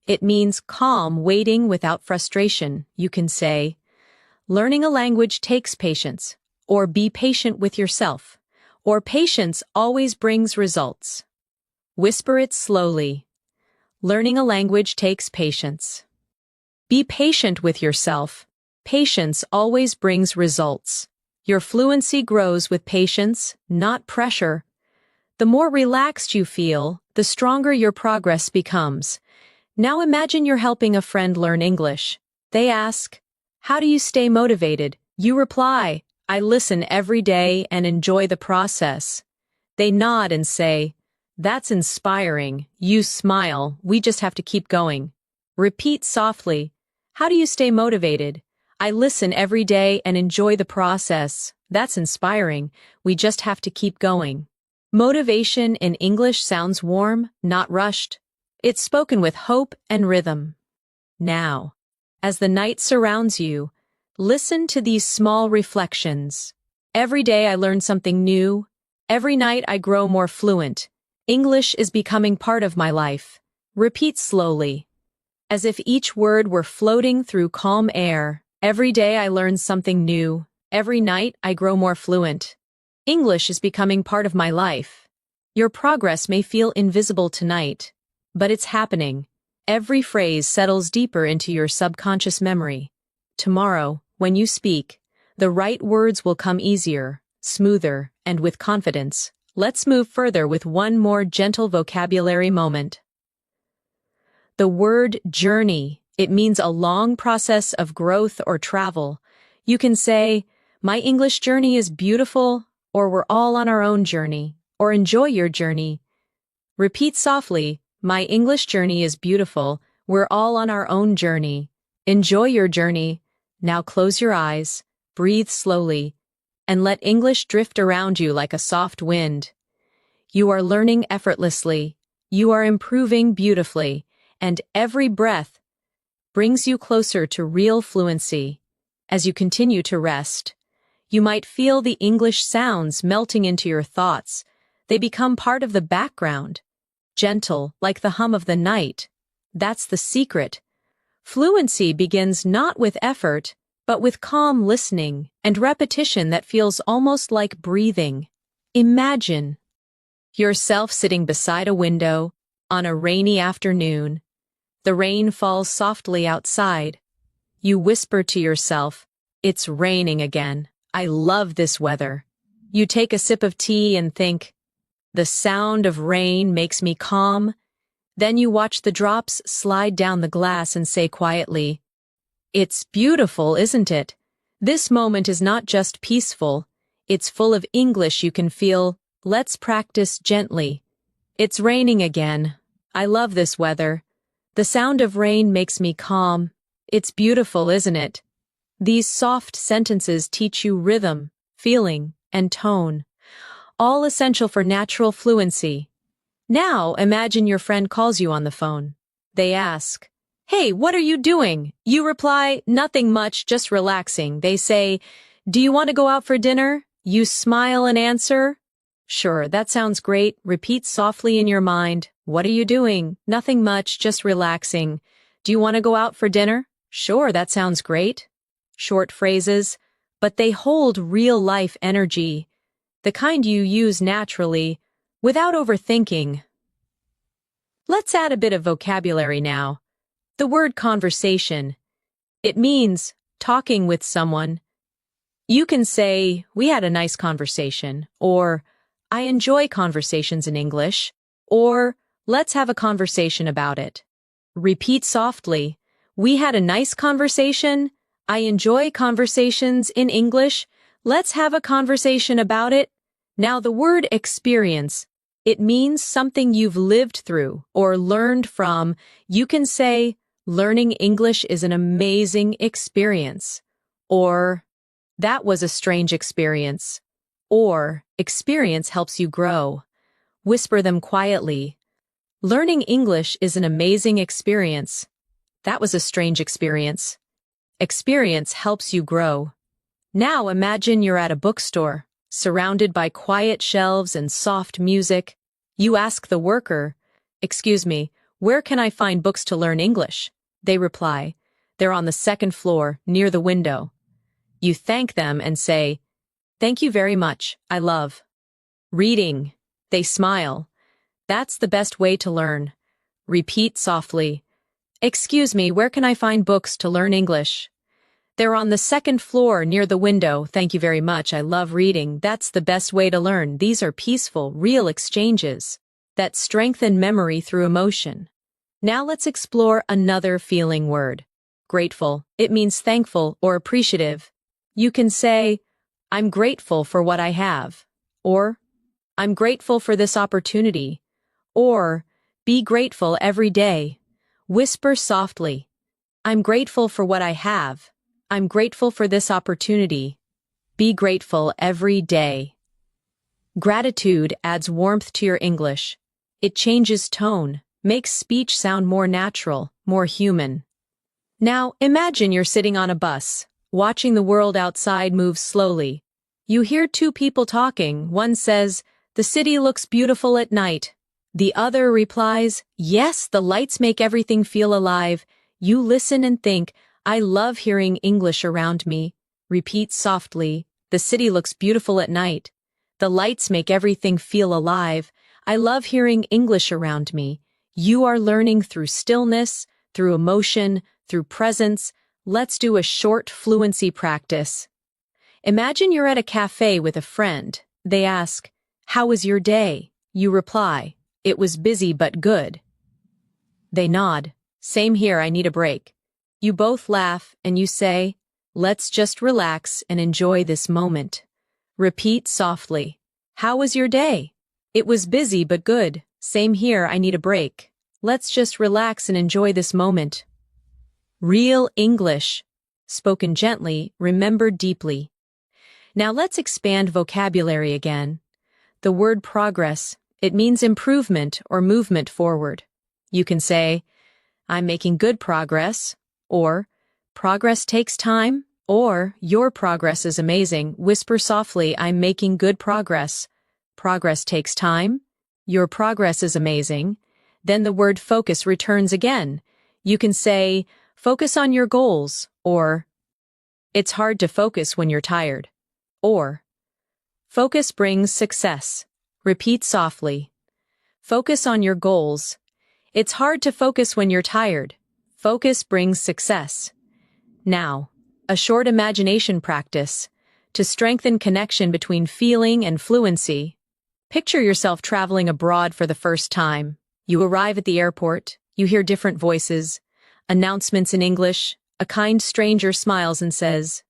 It means calm waiting without frustration. You can say, learning a language takes patience, or be patient with yourself, or patience always brings results. Whisper it slowly. Learning a language takes patience. Be patient with yourself. Patience always brings results. Your fluency grows with patience, not pressure. The more relaxed you feel, the stronger your progress becomes. Now imagine you're helping a friend learn English. They ask, how do you stay motivated? You reply, I listen every day and enjoy the process. They nod and say, that's inspiring. You smile, we just have to keep going. Repeat softly, how do you stay motivated? I listen every day and enjoy the process. That's inspiring. We just have to keep going. Motivation in English sounds warm, not rushed. It's spoken with hope and rhythm. Now, as the night surrounds you, Listen to these small reflections. Every day I learn something new. Every night I grow more fluent. English is becoming part of my life. Repeat slowly, as if each word were floating through calm air. Every day I learn something new. Every night I grow more fluent. English is becoming part of my life. Your progress may feel invisible tonight, but it's happening. Every phrase settles deeper into your subconscious memory. Tomorrow, when you speak, the right words will come easier, smoother, and with confidence. Let's move further with one more gentle vocabulary moment. The word journey. It means a long process of growth or travel. You can say, "My English journey is beautiful," or "We're all on our own journey," or "Enjoy your journey." Repeat softly, "My English journey is beautiful. We're all on our own journey. Enjoy your journey." Now close your eyes, breathe slowly, and let English drift around you like a soft wind. You are learning effortlessly. You are improving beautifully, and every breath brings you closer to real fluency. As you continue to rest, you might feel the English sounds melting into your thoughts. They become part of the background, gentle, like the hum of the night. That's the secret. Fluency begins not with effort, but with calm listening and repetition that feels almost like breathing. Imagine yourself sitting beside a window on a rainy afternoon. The rain falls softly outside. You whisper to yourself, "It's raining again. I love this weather." You take a sip of tea and think, "The sound of rain makes me calm." Then you watch the drops slide down the glass and say quietly, "It's beautiful, isn't it?" This moment is not just peaceful, it's full of English you can feel. Let's practice gently. "It's raining again. I love this weather. The sound of rain makes me calm. It's beautiful, isn't it?" These soft sentences teach you rhythm, feeling, and tone, all essential for natural fluency. Now imagine your friend calls you on the phone. They ask, "Hey, what are you doing?" You reply, "Nothing much, just relaxing." They say, "Do you want to go out for dinner?" You smile and answer, "Sure, that sounds great." Repeat softly in your mind, "What are you doing?" "Nothing much, just relaxing." "Do you want to go out for dinner?" "Sure, that sounds great." Short phrases, but they hold real-life energy, the kind you use naturally, without overthinking. Let's add a bit of vocabulary now. The word conversation. It means talking with someone. You can say, "We had a nice conversation," or "I enjoy conversations in English," or "Let's have a conversation about it." Repeat softly, "We had a nice conversation," "I enjoy conversations in English," "Let's have a conversation about it." Now the word experience. It means something you've lived through or learned from. You can say, "Learning English is an amazing experience," or "That was a strange experience," or "Experience helps you grow." Whisper them quietly. Learning English is an amazing experience. That was a strange experience. Experience helps you grow. Now imagine you're at a bookstore, surrounded by quiet shelves and soft music. You ask the worker, "Excuse me, where can I find books to learn English?" They reply, "They're on the second floor, near the window." You thank them and say, "Thank you very much, I love reading." They smile. That's the best way to learn. Repeat softly, "Excuse me, where can I find books to learn English?" "They're on the second floor near the window. Thank you very much. I love reading." That's the best way to learn. These are peaceful, real exchanges that strengthen memory through emotion. Now let's explore another feeling word. Grateful. It means thankful or appreciative. You can say, "I'm grateful for what I have," or "I'm grateful for this opportunity," or "Be grateful every day." Whisper softly, "I'm grateful for what I have. I'm grateful for this opportunity." Be grateful every day. Gratitude adds warmth to your English. It changes tone, makes speech sound more natural, more human. Now, imagine you're sitting on a bus watching the world outside move slowly. You hear two people talking. One says, "The city looks beautiful at night." The other replies, "Yes, the lights make everything feel alive." You listen and think, "I love hearing English around me." Repeat softly, "The city looks beautiful at night. The lights make everything feel alive. I love hearing English around me." You are learning through stillness, through emotion, through presence. Let's do a short fluency practice. Imagine you're at a cafe with a friend. They ask, "How was your day?" You reply, "It was busy but good." They nod, "Same here, I need a break." You both laugh and you say, "Let's just relax and enjoy this moment." Repeat softly, "How was your day?" "It was busy but good." "Same here, I need a break." Let's just relax and enjoy this moment. Real English, spoken gently, remembered deeply. Now let's expand vocabulary again. The word progress, it means improvement or movement forward. You can say, "I'm making good progress," or "Progress takes time," or "Your progress is amazing." Whisper softly, "I'm making good progress." Progress takes time. Your progress is amazing. Then the word focus returns again. You can say, "Focus on your goals," or "It's hard to focus when you're tired," or "Focus brings success." Repeat softly. Focus on your goals. It's hard to focus when you're tired. Focus brings success. Now, a short imagination practice to strengthen connection between feeling and fluency. Picture yourself traveling abroad for the first time. You arrive at the airport, you hear different voices, announcements in English, a kind stranger smiles and says,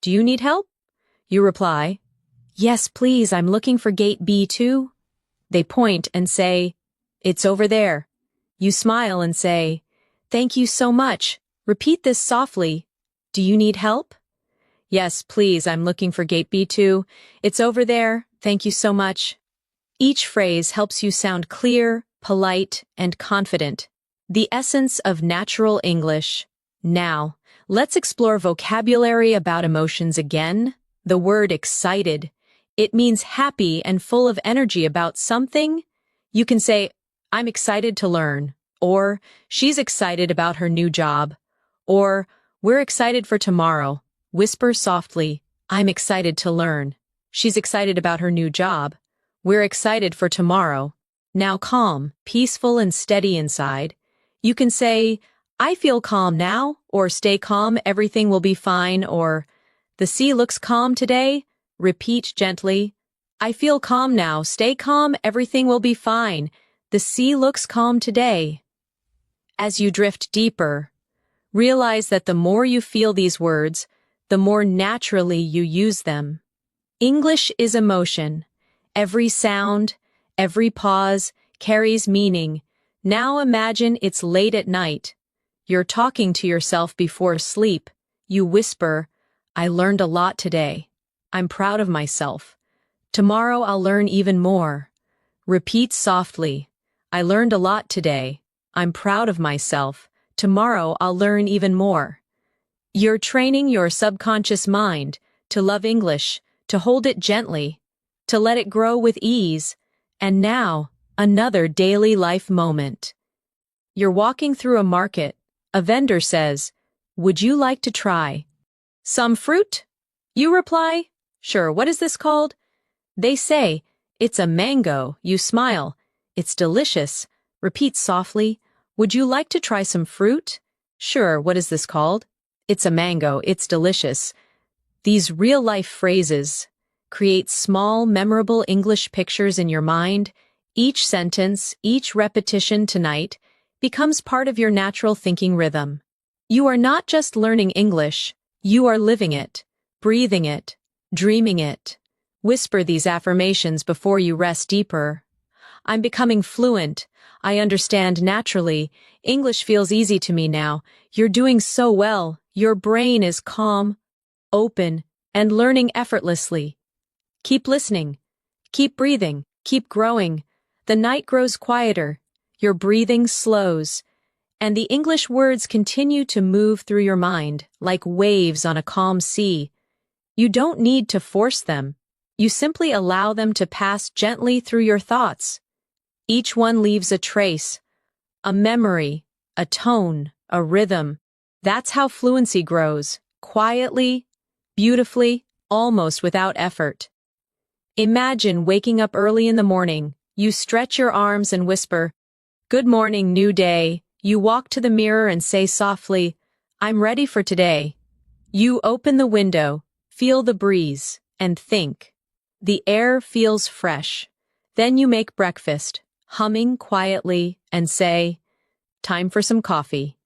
"Do you need help?" You reply, "Yes, please, I'm looking for gate B2. They point and say, "It's over there." You smile and say, "Thank you so much." Repeat this softly. "Do you need help?" "Yes, please, I'm looking for gate B2. It's over there. Thank you so much." Each phrase helps you sound clear, polite, and confident. The essence of natural English. Now, let's explore vocabulary about emotions again. The word excited. It means happy and full of energy about something. You can say, "I'm excited to learn," or "She's excited about her new job," or "We're excited for tomorrow." Whisper softly, "I'm excited to learn." "She's excited about her new job." "We're excited for tomorrow." Now calm, peaceful, and steady inside. You can say, "I feel calm now," or "Stay calm, everything will be fine," or "The sea looks calm today." Repeat gently, "I feel calm now, stay calm, everything will be fine. The sea looks calm today." As you drift deeper, realize that the more you feel these words, the more naturally you use them. English is emotion. Every sound, every pause carries meaning. Now imagine it's late at night. You're talking to yourself before sleep. You whisper, "I learned a lot today. I'm proud of myself. Tomorrow I'll learn even more." Repeat softly, "I learned a lot today. I'm proud of myself. Tomorrow I'll learn even more." You're training your subconscious mind to love English, to hold it gently, to let it grow with ease. And now, another daily life moment. You're walking through a market. A vendor says, "Would you like to try some fruit?" You reply, "Sure, what is this called?" They say, "It's a mango." You smile, "It's delicious." Repeat softly, "Would you like to try some fruit?" "Sure, what is this called?" "It's a mango. It's delicious." These real-life phrases create small, memorable English pictures in your mind. Each sentence, each repetition tonight becomes part of your natural thinking rhythm. You are not just learning English, you are living it, breathing it, dreaming it. Whisper these affirmations before you rest deeper. "I'm becoming fluent. I understand naturally. English feels easy to me now. You're doing so well. Your brain is calm, open, and learning effortlessly. Keep listening. Keep breathing. Keep growing. The night grows quieter. Your breathing slows. and the English words continue to move through your mind like waves on a calm sea. You don't need to force them. You simply allow them to pass gently through your thoughts. Each one leaves a trace, a memory, a tone, a rhythm. That's how fluency grows, quietly, beautifully, almost without effort. Imagine waking up early in the morning. You stretch your arms and whisper, "Good morning, new day." You walk to the mirror and say softly, "I'm ready for today." You open the window, feel the breeze, and think. The air feels fresh. Then you make breakfast, humming quietly, and say, "Time for some coffee."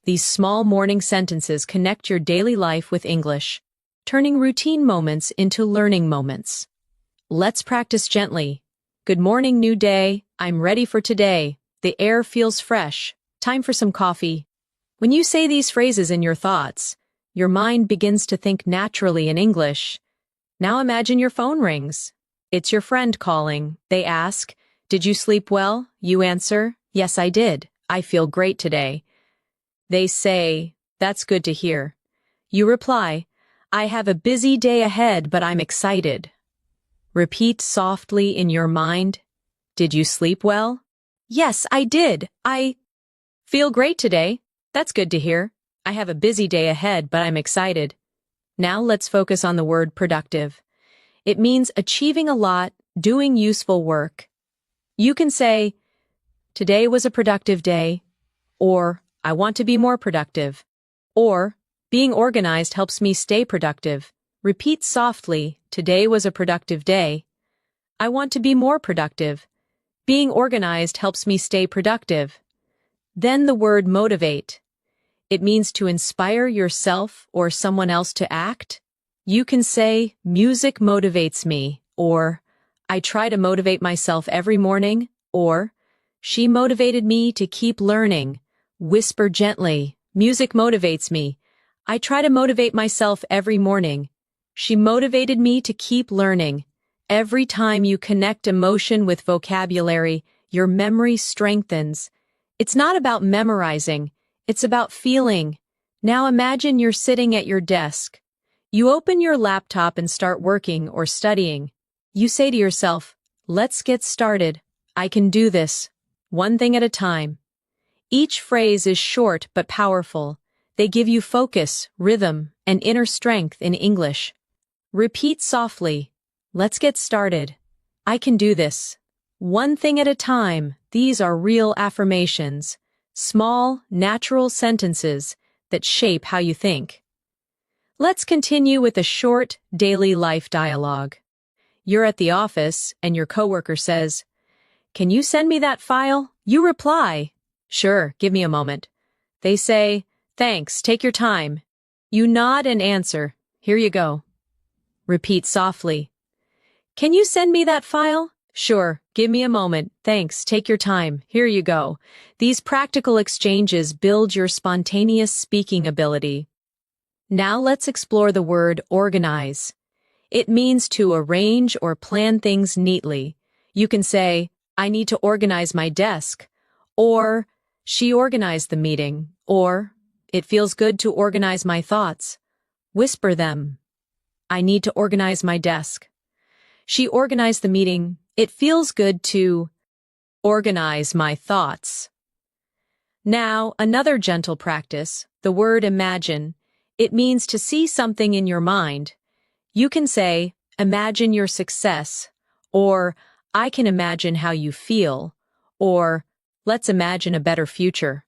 These small morning sentences connect your daily life with English, turning routine moments into learning moments. Let's practice gently. Good morning, new day. I'm ready for today. The air feels fresh. Time for some coffee. When you say these phrases in your thoughts, your mind begins to think naturally in English. Now imagine your phone rings. It's your friend calling. They ask, "Did you sleep well?" You answer, "Yes, I did. I feel great today." They say, "That's good to hear." You reply, "I have a busy day ahead, but I'm excited." Repeat softly in your mind, "Did you sleep well?" "Yes, I did. I feel great today. That's good to hear. I have a busy day ahead, but I'm excited." Now let's focus on the word productive. It means achieving a lot, doing useful work. You can say, "Today was a productive day," or "I want to be more productive," or "Being organized helps me stay productive." Repeat softly, "Today was a productive day." "I want to be more productive." "Being organized helps me stay productive." Then the word motivate. It means to inspire yourself or someone else to act. You can say, "Music motivates me," or "I try to motivate myself every morning," or "She motivated me to keep learning." Whisper gently, "Music motivates me. I try to motivate myself every morning. She motivated me to keep learning." Every time you connect emotion with vocabulary, your memory strengthens. It's not about memorizing, it's about feeling. Now imagine you're sitting at your desk. You open your laptop and start working or studying. You say to yourself, "Let's get started. I can do this. One thing at a time." Each phrase is short but powerful. They give you focus, rhythm, and inner strength in English. Repeat softly, "Let's get started. I can do this. One thing at a time." These are real affirmations, small, natural sentences that shape how you think. Let's continue with a short, daily life dialogue. You're at the office, and your coworker says, "Can you send me that file?" You reply, "Sure, give me a moment." They say, "Thanks, take your time." You nod and answer, "Here you go." Repeat softly, "Can you send me that file?" "Sure, give me a moment. Thanks, take your time. Here you go." These practical exchanges build your spontaneous speaking ability. Now let's explore the word organize. It means to arrange or plan things neatly. You can say, "I need to organize my desk," or "She organized the meeting," or "It feels good to organize my thoughts." Whisper them. "I need to organize my desk." "She organized the meeting." "It feels good to organize my thoughts." Now, another gentle practice, the word imagine. It means to see something in your mind. You can say, "Imagine your success," or "I can imagine how you feel," or "Let's imagine a better future."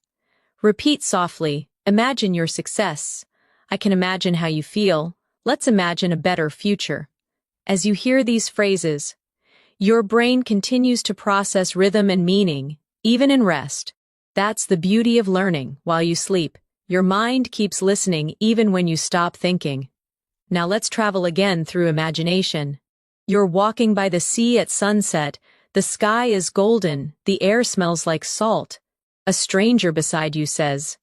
Repeat softly, "Imagine your success." "I can imagine how you feel." "Let's imagine a better future." As you hear these phrases, your brain continues to process rhythm and meaning, even in rest. That's the beauty of learning while you sleep. Your mind keeps listening even when you stop thinking. Now let's travel again through imagination. You're walking by the sea at sunset. The sky is golden. The air smells like salt. A stranger beside you says,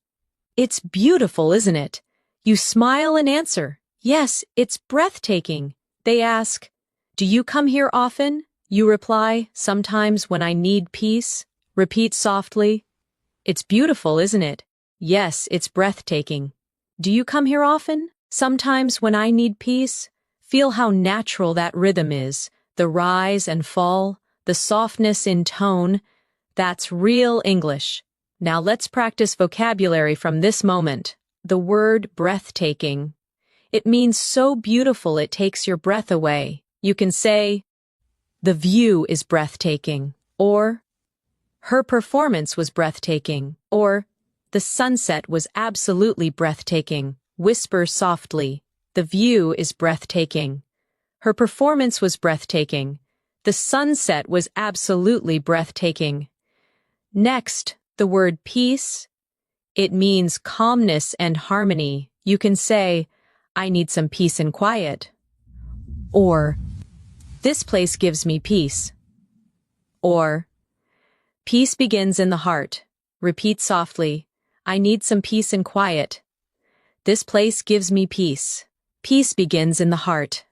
"It's beautiful, isn't it?" You smile and answer, "Yes, it's breathtaking." They ask, "Do you come here often?" You reply, "Sometimes when I need peace." Repeat softly, It's beautiful, isn't it? Yes, it's breathtaking. Do you come here often? Sometimes when I need peace, feel how natural that rhythm is, the rise and fall, the softness in tone. That's real English. Now let's practice vocabulary from this moment. The word breathtaking. It means so beautiful it takes your breath away. You can say, the view is breathtaking, or her performance was breathtaking, or the sunset was absolutely breathtaking. Whisper softly, the view is breathtaking. Her performance was breathtaking. The sunset was absolutely breathtaking. Next, the word peace. It means calmness and harmony. You can say, I need some peace and quiet. Or, this place gives me peace. Or, peace begins in the heart. Repeat softly, I need some peace and quiet. This place gives me peace. Peace begins in the heart.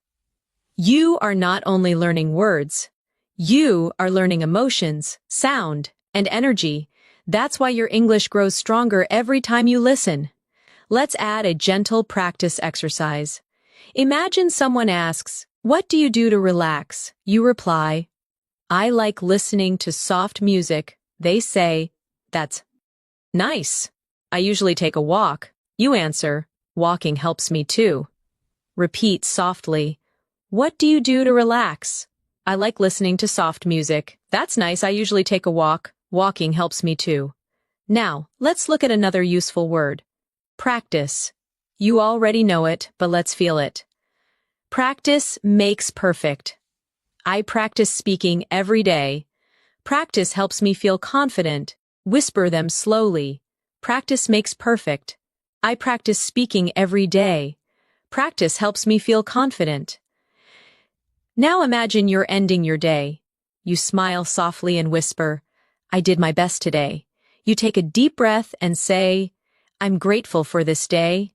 You are not only learning words, you are learning emotions, sound, and energy. That's why your English grows stronger every time you listen. Let's add a gentle practice exercise. Imagine someone asks, what do you do to relax? You reply, I like listening to soft music. They say, that's nice. I usually take a walk. You answer, walking helps me too. Repeat softly, what do you do to relax? I like listening to soft music. That's nice. I usually take a walk. Walking helps me too. Now, let's look at another useful word. Practice. You already know it, but let's feel it. Practice makes perfect. I practice speaking every day. Practice helps me feel confident. Whisper them slowly. Practice makes perfect. I practice speaking every day. Practice helps me feel confident. Now imagine you're ending your day. You smile softly and whisper, I did my best today. You take a deep breath and say, I'm grateful for this day.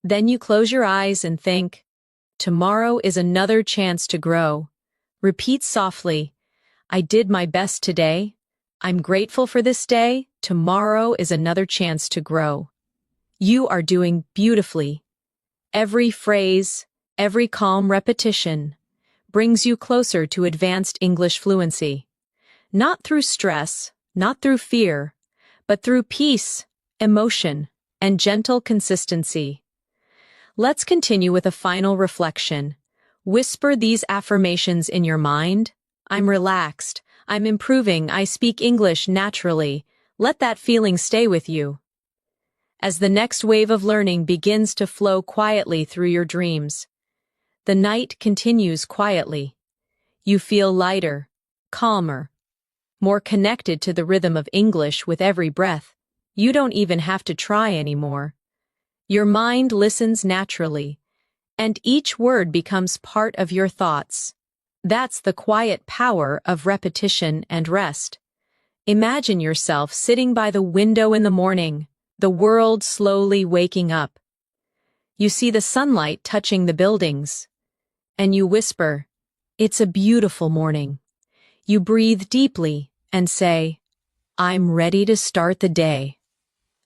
Then you close your eyes and think, tomorrow is another chance to grow. Repeat softly, I did my best today. I'm grateful for this day. Tomorrow is another chance to grow. You are doing beautifully. Every phrase, every calm repetition brings you closer to advanced English fluency. Not through stress, not through fear, but through peace, emotion, and gentle consistency. Let's continue with a final reflection. Whisper these affirmations in your mind. I'm relaxed. I'm improving. I speak English naturally. Let that feeling stay with you. As the next wave of learning begins to flow quietly through your dreams, the night continues quietly. You feel lighter, calmer, more connected to the rhythm of English with every breath. You don't even have to try anymore. Your mind listens naturally, and each word becomes part of your thoughts. That's the quiet power of repetition and rest. Imagine yourself sitting by the window in the morning, the world slowly waking up. You see the sunlight touching the buildings, and you whisper, it's a beautiful morning. You breathe deeply and say, I'm ready to start the day.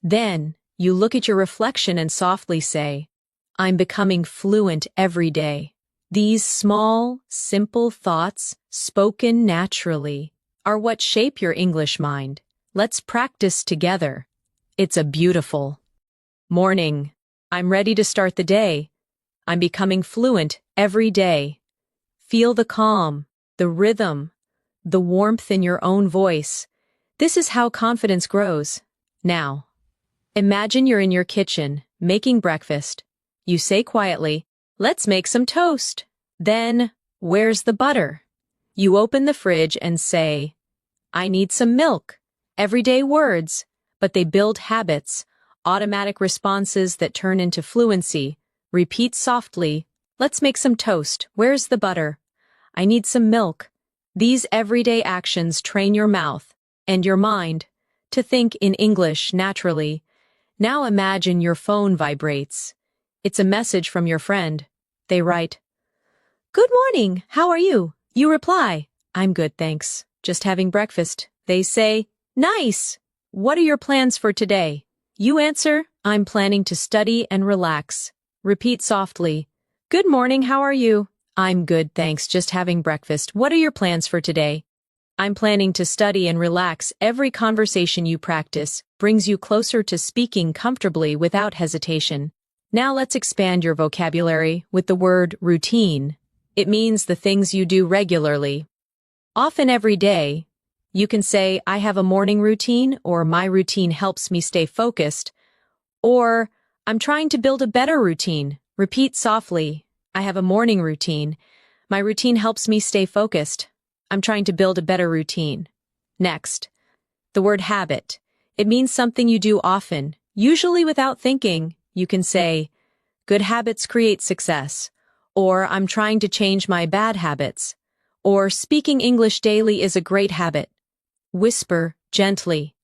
Then, you look at your reflection and softly say, I'm becoming fluent every day. These small, simple thoughts, spoken naturally, are what shape your English mind. Let's practice together. It's a beautiful morning. I'm ready to start the day. I'm becoming fluent every day. Feel the calm, the rhythm, the warmth in your own voice. This is how confidence grows. Now, imagine you're in your kitchen, making breakfast. You say quietly, let's make some toast. Then, where's the butter? You open the fridge and say, I need some milk. Everyday words, but they build habits, automatic responses that turn into fluency. Repeat softly, let's make some toast. Where's the butter? I need some milk. These everyday actions train your mouth and your mind to think in English naturally. Now imagine your phone vibrates. It's a message from your friend. They write, Good morning, how are you? You reply, I'm good, thanks. Just having breakfast. They say, Nice. What are your plans for today? You answer, I'm planning to study and relax. Repeat softly. Good morning, how are you? I'm good, thanks, just having breakfast. What are your plans for today? I'm planning to study and relax. Every conversation you practice brings you closer to speaking comfortably without hesitation. Now let's expand your vocabulary with the word routine. It means the things you do regularly. Often every day, you can say, I have a morning routine, or my routine helps me stay focused, or I'm trying to build a better routine. Repeat softly. I have a morning routine. My routine helps me stay focused. I'm trying to build a better routine. Next, the word habit. It means something you do often, usually without thinking. You can say, good habits create success, or I'm trying to change my bad habits, or speaking English daily is a great habit. Whisper gently.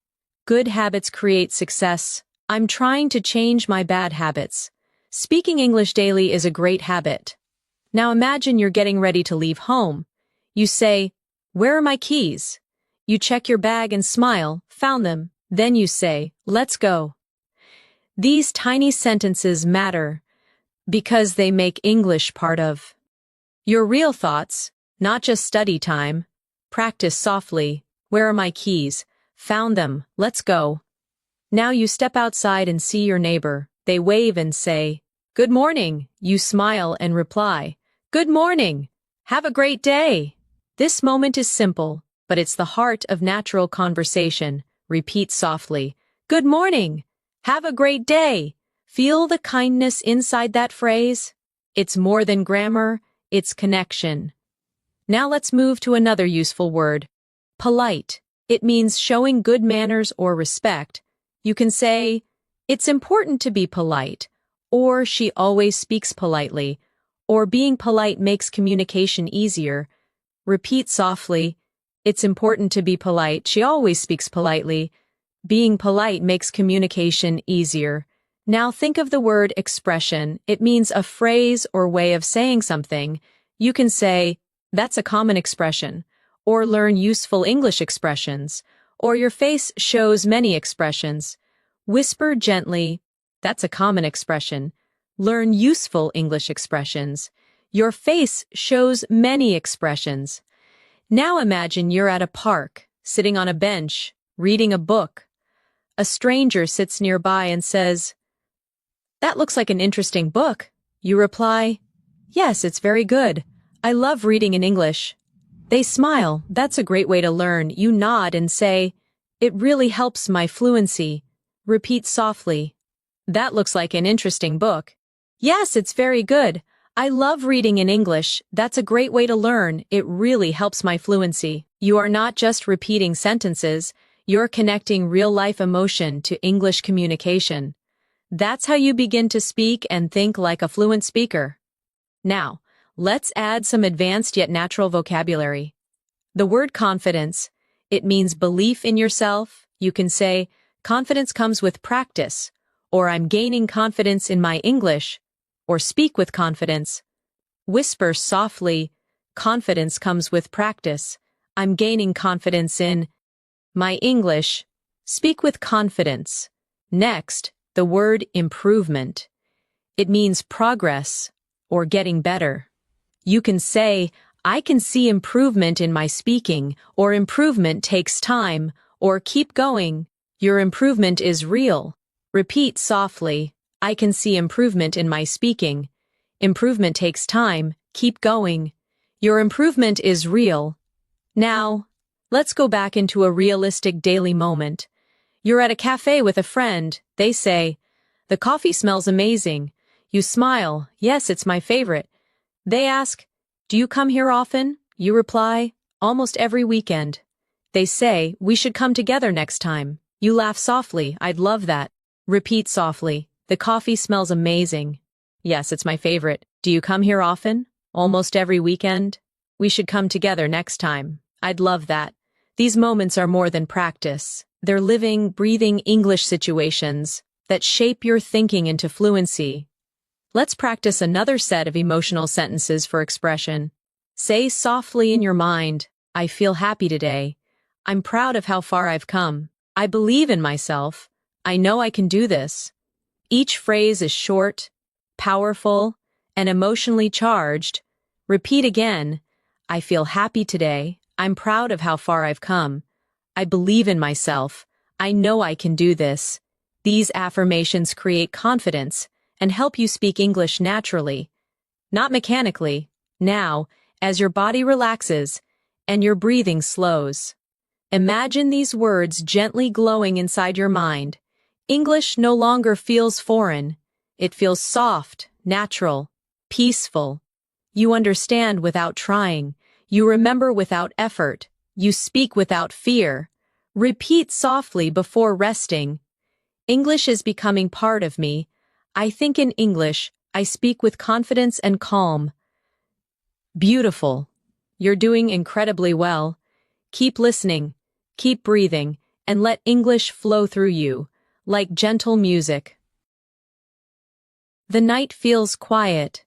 Good habits create success. I'm trying to change my bad habits. Speaking English daily is a great habit. Now imagine you're getting ready to leave home. You say, where are my keys? You check your bag and smile, found them. Then you say, let's go. These tiny sentences matter because they make English part of your real thoughts, not just study time. Practice softly. Where are my keys? Found them. Let's go. Now you step outside and see your neighbor. They wave and say, good morning. You smile and reply, good morning. Have a great day. This moment is simple, but it's the heart of natural conversation. Repeat softly. Good morning. Have a great day. Feel the kindness inside that phrase? It's more than grammar, it's connection. Now let's move to another useful word. Polite. It means showing good manners or respect. You can say, it's important to be polite, or she always speaks politely, or being polite makes communication easier. Repeat softly. It's important to be polite. She always speaks politely. Being polite makes communication easier. Now think of the word expression. It means a phrase or way of saying something. You can say, that's a common expression, or learn useful English expressions, or your face shows many expressions. Whisper gently, that's a common expression. Learn useful English expressions. Your face shows many expressions. Now imagine you're at a park, sitting on a bench, reading a book. A stranger sits nearby and says, that looks like an interesting book. You reply, yes, it's very good. I love reading in English. They smile. That's a great way to learn. You nod and say, it really helps my fluency. Repeat softly. That looks like an interesting book. Yes, it's very good. I love reading in English. That's a great way to learn. It really helps my fluency. You are not just repeating sentences. You're connecting real-life emotion to English communication. That's how you begin to speak and think like a fluent speaker. Now, let's add some advanced yet natural vocabulary. The word confidence. It means belief in yourself. You can say, confidence comes with practice, or I'm gaining confidence in my English, or speak with confidence. Whisper softly, confidence comes with practice. I'm gaining confidence in my English. Speak with confidence. Next, the word improvement. It means progress or getting better. You can say, I can see improvement in my speaking, or improvement takes time, or keep going. Your improvement is real. Repeat softly, I can see improvement in my speaking. Improvement takes time, keep going. Your improvement is real. Now, let's go back into a realistic daily moment. You're at a cafe with a friend. They say, the coffee smells amazing. You smile, yes, it's my favorite. They ask, do you come here often? You reply, almost every weekend. They say, we should come together next time. You laugh softly, I'd love that. Repeat softly, the coffee smells amazing. Yes, it's my favorite. Do you come here often? Almost every weekend? We should come together next time. I'd love that. These moments are more than practice. They're living, breathing English situations that shape your thinking into fluency. Let's practice another set of emotional sentences for expression. Say softly in your mind, I feel happy today. I'm proud of how far I've come. I believe in myself. I know I can do this. Each phrase is short, powerful, and emotionally charged. Repeat again. I feel happy today. I'm proud of how far I've come. I believe in myself. I know I can do this. These affirmations create confidence and help you speak English naturally, not mechanically. Now, as your body relaxes and your breathing slows, imagine these words gently glowing inside your mind. English no longer feels foreign. It feels soft, natural, peaceful. You understand without trying. You remember without effort. You speak without fear. Repeat softly before resting. English is becoming part of me. I think in English. I speak with confidence and calm. Beautiful. You're doing incredibly well. Keep listening, keep breathing, and let English flow through you, like gentle music. The night feels quiet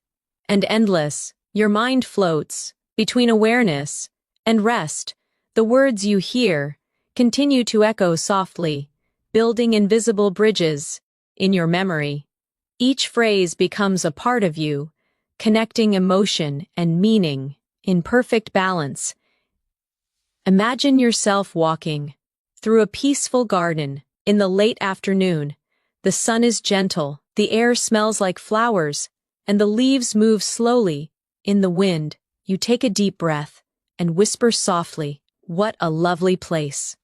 and endless. Your mind floats between awareness and rest. The words you hear continue to echo softly, building invisible bridges in your memory. Each phrase becomes a part of you, connecting emotion and meaning in perfect balance. Imagine yourself walking through a peaceful garden in the late afternoon. The sun is gentle, the air smells like flowers, and the leaves move slowly in the wind. You take a deep breath and whisper softly, "What a lovely place."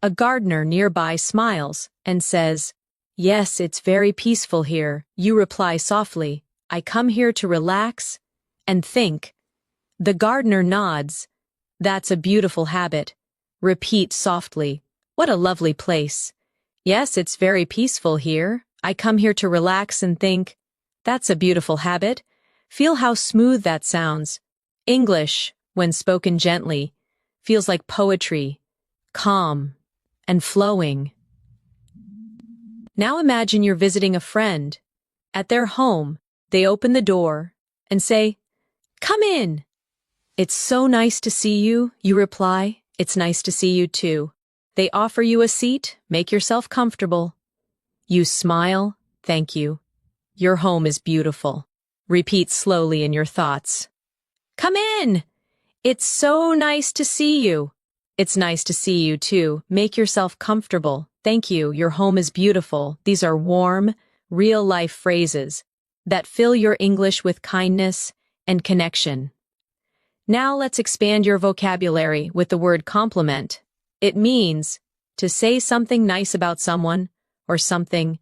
A gardener nearby smiles and says, "Yes, it's very peaceful here." You reply softly, "I come here to relax and think." The gardener nods. "That's a beautiful habit." Repeat softly, "What a lovely place." "Yes, it's very peaceful here. I come here to relax and think." That's a beautiful habit. Feel how smooth that sounds. English, when spoken gently, feels like poetry, calm and flowing. Now imagine you're visiting a friend. At their home, they open the door and say, "Come in." "It's so nice to see you," you reply. "It's nice to see you too." They offer you a seat. "Make yourself comfortable." You smile. "Thank you. Your home is beautiful." Repeat slowly in your thoughts. "Come in." "It's so nice to see you." "It's nice to see you too. Make yourself comfortable." "Thank you. Your home is beautiful." These are warm, real-life phrases that fill your English with kindness and connection. Now let's expand your vocabulary with the word compliment. It means to say something nice about someone or something.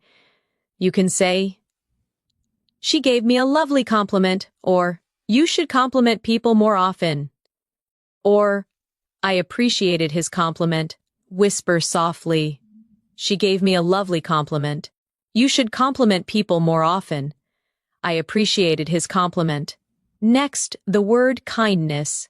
You can say, "She gave me a lovely compliment," or "You should compliment people more often," or "I appreciated his compliment." Whisper softly, "She gave me a lovely compliment." You should compliment people more often. I appreciated his compliment. Next, the word kindness.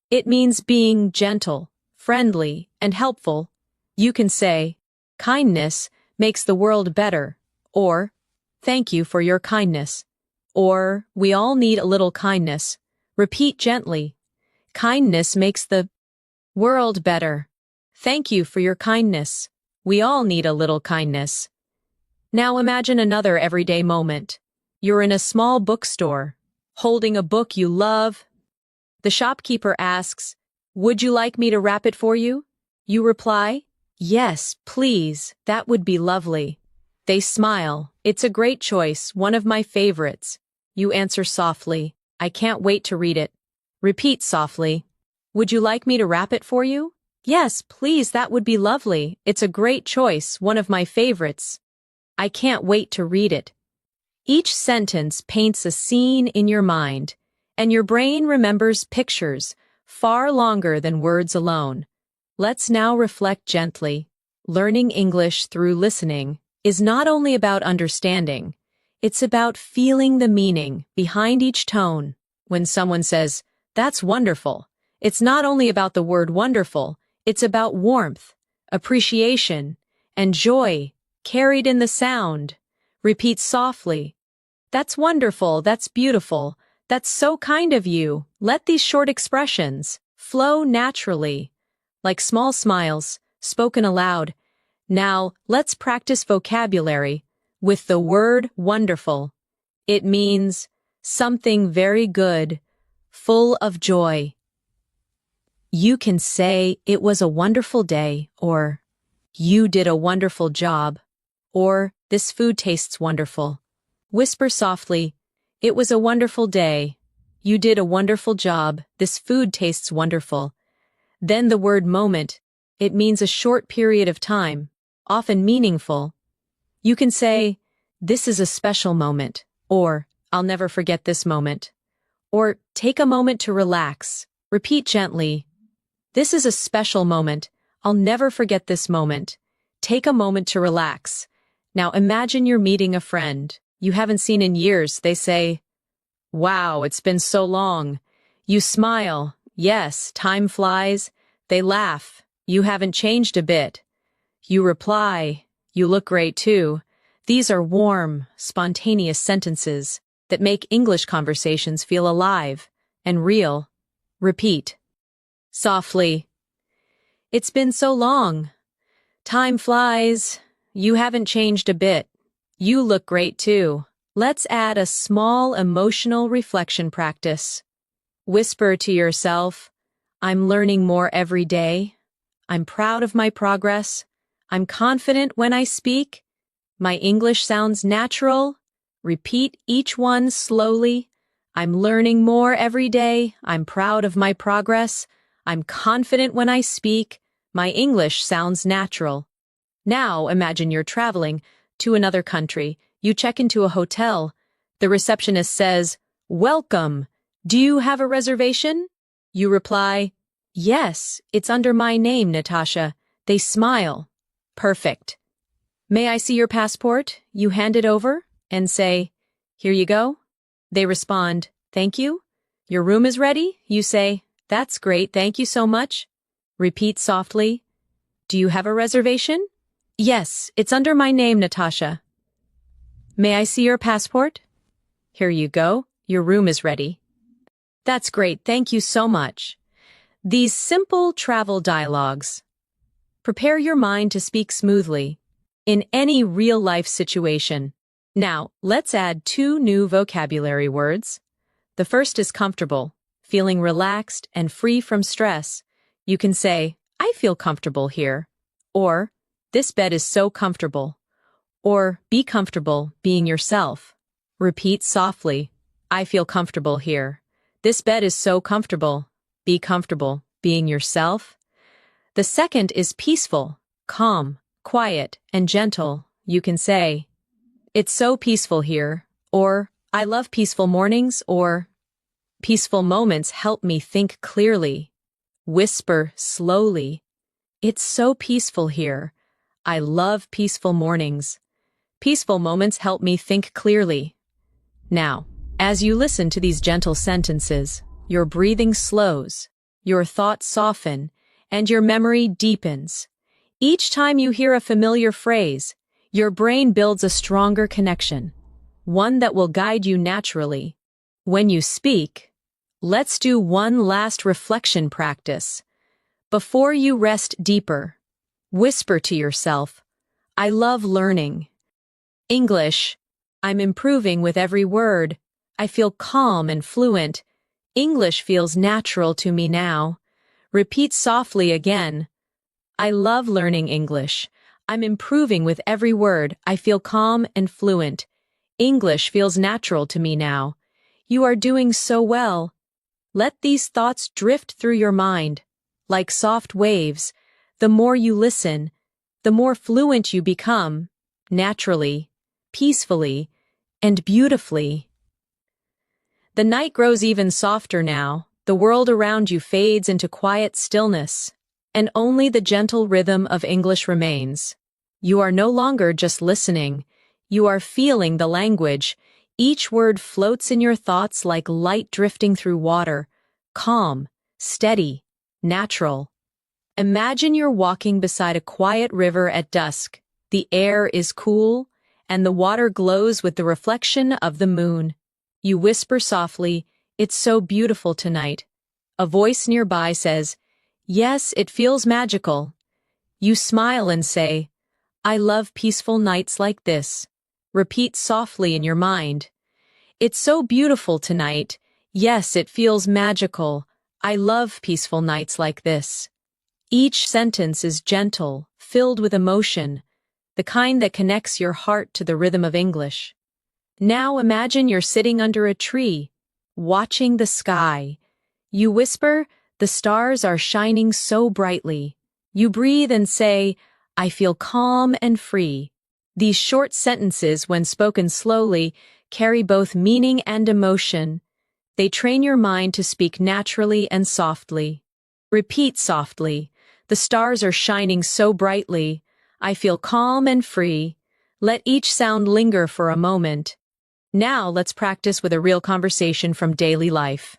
It means being gentle, friendly, and helpful. You can say, "Kindness makes the world better," or "Thank you for your kindness," or "We all need a little kindness." Repeat gently, "Kindness makes the world better." Thank you for your kindness. We all need a little kindness. Now imagine another everyday moment. You're in a small bookstore, holding a book you love. The shopkeeper asks, "Would you like me to wrap it for you?" You reply, "Yes, please, that would be lovely." They smile. "It's a great choice, one of my favorites." You answer softly, "I can't wait to read it." Repeat softly, "Would you like me to wrap it for you?" "Yes, please, that would be lovely. It's a great choice, one of my favorites. I can't wait to read it." Each sentence paints a scene in your mind, and your brain remembers pictures far longer than words alone. Let's now reflect gently. Learning English through listening is not only about understanding, it's about feeling the meaning behind each tone. When someone says, "That's wonderful," it's not only about the word wonderful, it's about warmth, appreciation, and joy carried in the sound. Repeat softly, "That's wonderful, that's beautiful, that's so kind of you." Let these short expressions flow naturally, like small smiles, spoken aloud. Now, let's practice vocabulary with the word wonderful. It means something very good, full of joy. You can say it was a wonderful day, or you did a wonderful job, or this food tastes wonderful. Whisper softly, it was a wonderful day. You did a wonderful job. This food tastes wonderful. Then the word moment. It means a short period of time, often meaningful. You can say, this is a special moment, or I'll never forget this moment. Or take a moment to relax. Repeat gently, this is a special moment. I'll never forget this moment. Take a moment to relax. Now imagine you're meeting a friend you haven't seen in years. They say, wow, it's been so long. You smile. Yes, time flies. They laugh. You haven't changed a bit. You reply, you look great too. These are warm, spontaneous sentences that make English conversations feel alive and real. Repeat. Softly. It's been so long. Time flies. You haven't changed a bit. You look great too. Let's add a small emotional reflection practice. Whisper to yourself, I'm learning more every day. I'm proud of my progress. I'm confident when I speak. My English sounds natural. Repeat each one slowly. I'm learning more every day. I'm proud of my progress. I'm confident when I speak. My English sounds natural. Now imagine you're traveling to another country. You check into a hotel. The receptionist says, welcome. Do you have a reservation? You reply, yes, it's under my name, Natasha. They smile. Perfect. May I see your passport? You hand it over and say, here you go. They respond, thank you. Your room is ready? You say, that's great, thank you so much. Repeat softly, do you have a reservation? Yes, it's under my name, Natasha. May I see your passport? Here you go, your room is ready. That's great, thank you so much. These simple travel dialogues prepare your mind to speak smoothly in any real-life situation. Now, let's add 2 new vocabulary words. The first is comfortable, feeling relaxed and free from stress. You can say, I feel comfortable here, or this bed is so comfortable, or be comfortable being yourself. Repeat softly, I feel comfortable here. This bed is so comfortable. Be comfortable being yourself. The second is peaceful, calm, quiet, and gentle. You can say, it's so peaceful here, or I love peaceful mornings, or peaceful moments help me think clearly. Whisper slowly, it's so peaceful here. I love peaceful mornings. Peaceful moments help me think clearly. Now, as you listen to these gentle sentences, your breathing slows, your thoughts soften, and your memory deepens. Each time you hear a familiar phrase, your brain builds a stronger connection, one that will guide you naturally. When you speak, let's do one last reflection practice. Before you rest deeper, whisper to yourself, I love learning English. I'm improving with every word. I feel calm and fluent. English feels natural to me now. Repeat softly again. I love learning English. I'm improving with every word. I feel calm and fluent. English feels natural to me now. You are doing so well. Let these thoughts drift through your mind. Like soft waves, the more you listen, the more fluent you become, naturally, peacefully, and beautifully. The night grows even softer now. The world around you fades into quiet stillness, and only the gentle rhythm of English remains. You are no longer just listening. You are feeling the language. Each word floats in your thoughts like light drifting through water, calm, steady, natural. Imagine you're walking beside a quiet river at dusk. The air is cool, and the water glows with the reflection of the moon. You whisper softly, it's so beautiful tonight. A voice nearby says, yes, it feels magical. You smile and say, I love peaceful nights like this. Repeat softly in your mind. It's so beautiful tonight. Yes, it feels magical. I love peaceful nights like this. Each sentence is gentle, filled with emotion, the kind that connects your heart to the rhythm of English. Now imagine you're sitting under a tree, watching the sky. You whisper, "The stars are shining so brightly." You breathe and say, "I feel calm and free." These short sentences, when spoken slowly, carry both meaning and emotion. They train your mind to speak naturally and softly. Repeat softly. The stars are shining so brightly. I feel calm and free. Let each sound linger for a moment. Now let's practice with a real conversation from daily life.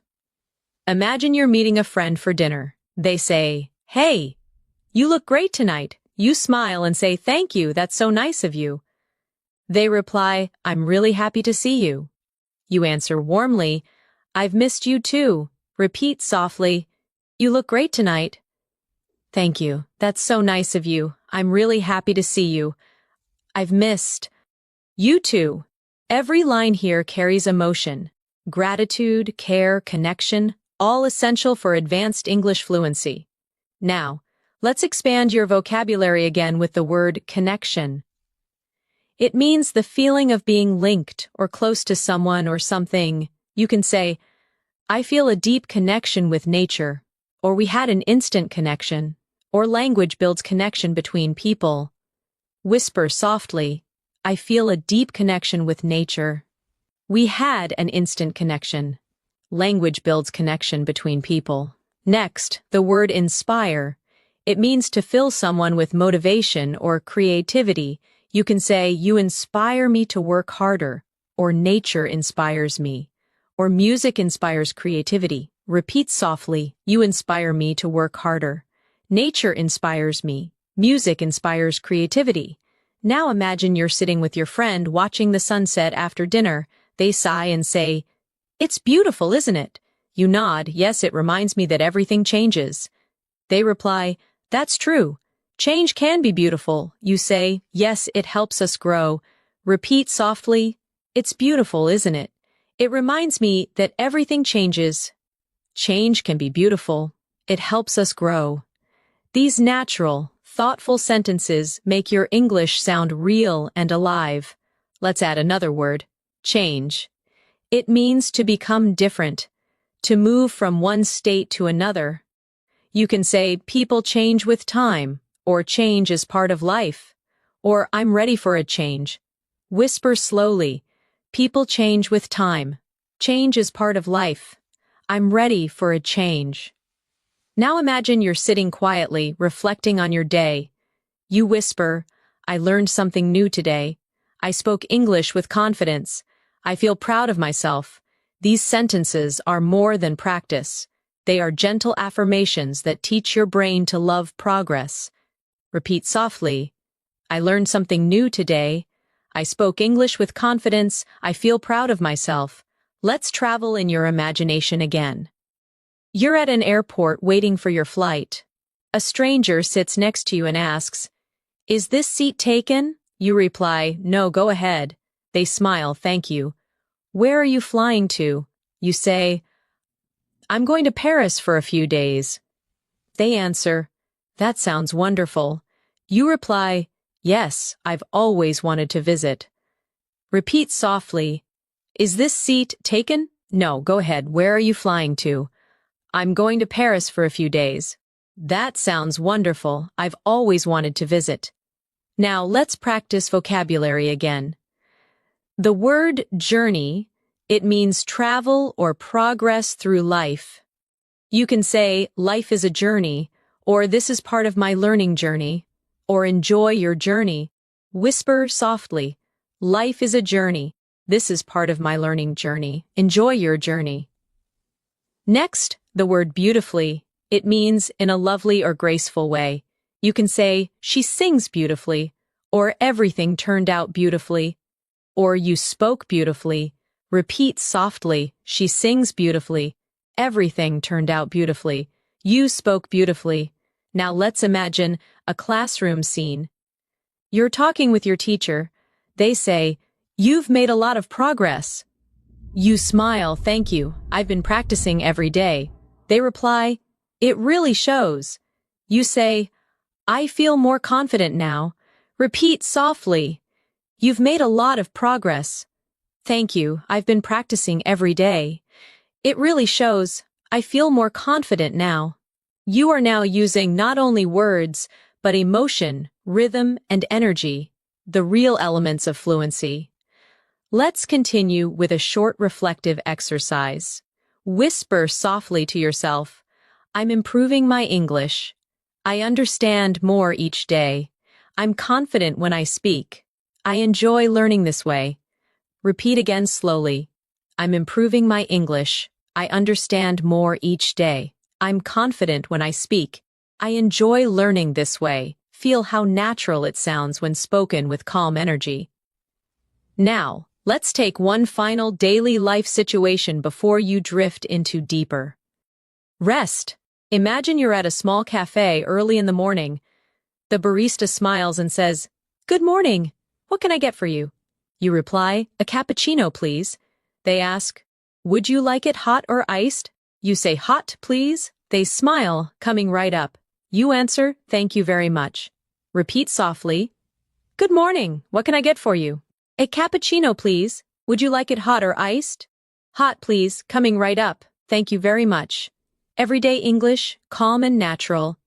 Imagine you're meeting a friend for dinner. They say, "Hey, you look great tonight." You smile and say, "Thank you, that's so nice of you." They reply, "I'm really happy to see you." You answer warmly, "I've missed you too." Repeat softly, "You look great tonight." "Thank you, that's so nice of you. I'm really happy to see you. I've missed you too." Every line here carries emotion, gratitude, care, connection, all essential for advanced English fluency. Now, let's expand your vocabulary again with the word connection. It means the feeling of being linked or close to someone or something. You can say, "I feel a deep connection with nature," or "We had an instant connection," or language builds connection between people. Whisper softly, "I feel a deep connection with nature." We had an instant connection. Language builds connection between people. Next, the word inspire. It means to fill someone with motivation or creativity. You can say, "You inspire me to work harder," or "Nature inspires me," or "Music inspires creativity." Repeat softly, "You inspire me to work harder." Nature inspires me. Music inspires creativity. Now imagine you're sitting with your friend watching the sunset after dinner. They sigh and say, "It's beautiful, isn't it?" You nod, "Yes, it reminds me that everything changes." They reply, "That's true. Change can be beautiful." You say, "Yes, it helps us grow." Repeat softly, "It's beautiful, isn't it? It reminds me that everything changes. Change can be beautiful. It helps us grow." These natural, thoughtful sentences make your English sound real and alive. Let's add another word, change. It means to become different, to move from one state to another. You can say, "People change with time," or "Change is part of life," or "I'm ready for a change." Whisper slowly, "People change with time. Change is part of life. I'm ready for a change." Now imagine you're sitting quietly, reflecting on your day. You whisper, "I learned something new today. I spoke English with confidence. I feel proud of myself." These sentences are more than practice. They are gentle affirmations that teach your brain to love progress. Repeat softly, "I learned something new today. I spoke English with confidence. I feel proud of myself." Let's travel in your imagination again. You're at an airport waiting for your flight. A stranger sits next to you and asks, "Is this seat taken?" You reply, "No, go ahead." They smile, "Thank you." "Where are you flying to?" You say, "I'm going to Paris for a few days." They answer, "That sounds wonderful." You reply, "Yes, I've always wanted to visit." Repeat softly, "Is this seat taken?" "No, go ahead. Where are you flying to?" "I'm going to Paris for a few days." "That sounds wonderful. I've always wanted to visit." Now let's practice vocabulary again. The word journey, it means travel or progress through life. You can say, "Life is a journey," or "This is part of my learning journey," or "Enjoy your journey." Whisper softly, "Life is a journey. This is part of my learning journey. Enjoy your journey." Next, the word beautifully. It means in a lovely or graceful way. You can say, "She sings beautifully," or "Everything turned out beautifully," or "You spoke beautifully." Repeat softly, "She sings beautifully." Everything turned out beautifully. You spoke beautifully. Now let's imagine a classroom scene. You're talking with your teacher. They say, "You've made a lot of progress." You smile, "Thank you. I've been practicing every day." They reply, "It really shows." You say, "I feel more confident now." Repeat softly, "You've made a lot of progress." "Thank you. I've been practicing every day." "It really shows. I feel more confident now." You are now using not only words, but emotion, rhythm, and energy, the real elements of fluency. Let's continue with a short reflective exercise. Whisper softly to yourself, "I'm improving my English. I understand more each day. I'm confident when I speak. I enjoy learning this way." Repeat again slowly. "I'm improving my English. I understand more each day. I'm confident when I speak. I enjoy learning this way." Feel how natural it sounds when spoken with calm energy. Now, let's take one final daily life situation before you drift into deeper rest. Imagine you're at a small cafe early in the morning. The barista smiles and says, "Good morning. What can I get for you?" You reply, "A cappuccino, please." They ask, "Would you like it hot or iced?" You say, "Hot, please." They smile, coming right up. You answer, "Thank you very much." Repeat softly, "Good morning. What can I get for you?" "A cappuccino, please. Would you like it hot or iced?" "Hot, please," coming right up. "Thank you very much." Everyday English, calm and natural.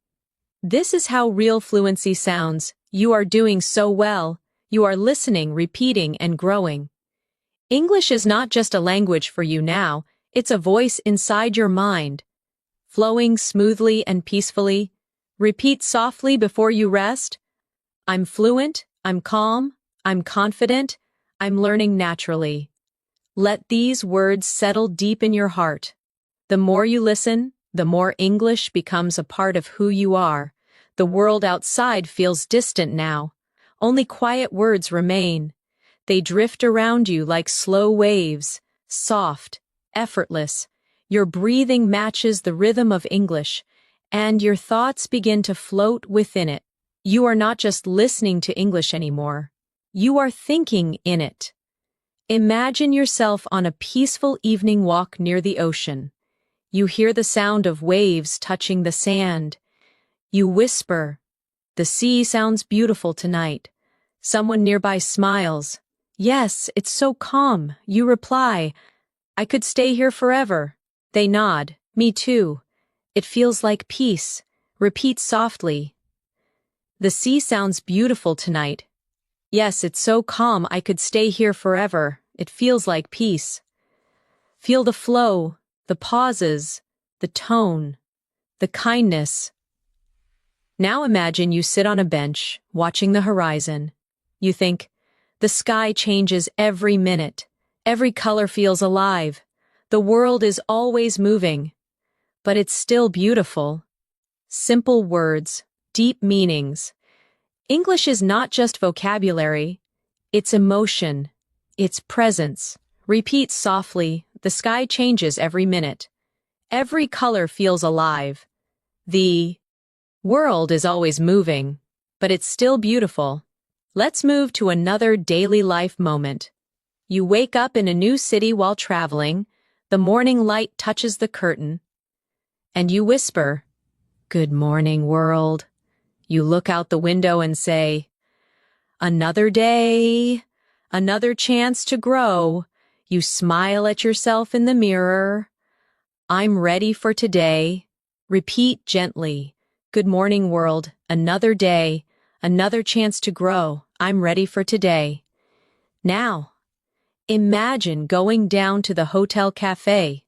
This is how real fluency sounds. You are doing so well. You are listening, repeating, and growing. English is not just a language for you now, it's a voice inside your mind. Flowing smoothly and peacefully. Repeat softly before you rest. I'm fluent, I'm calm, I'm confident, I'm learning naturally. Let these words settle deep in your heart. The more you listen, the more English becomes a part of who you are. The world outside feels distant now. Only quiet words remain. They drift around you like slow waves, soft, effortless. Your breathing matches the rhythm of English, and your thoughts begin to float within it. You are not just listening to English anymore. You are thinking in it. Imagine yourself on a peaceful evening walk near the ocean. You hear the sound of waves touching the sand. You whisper, "The sea sounds beautiful tonight." Someone nearby smiles. "Yes, it's so calm." You reply, "I could stay here forever." They nod, "Me too. It feels like peace." Repeat softly, "The sea sounds beautiful tonight." "Yes, it's so calm. I could stay here forever. It feels like peace." Feel the flow, the pauses, the tone, the kindness. Now imagine you sit on a bench, watching the horizon. You think, the sky changes every minute. Every color feels alive. The world is always moving. But it's still beautiful. Simple words, deep meanings. English is not just vocabulary. It's emotion. It's presence. Repeat softly, "The sky changes every minute. Every color feels alive. The world is always moving, but it's still beautiful." Let's move to another daily life moment. You wake up in a new city while traveling. The morning light touches the curtain, and you whisper, "Good morning, world." You look out the window and say, "Another day, another chance to grow." You smile at yourself in the mirror. "I'm ready for today." Repeat gently, "Good morning, world. Another day, another chance to grow. I'm ready for today." Now, imagine going down to the hotel cafe.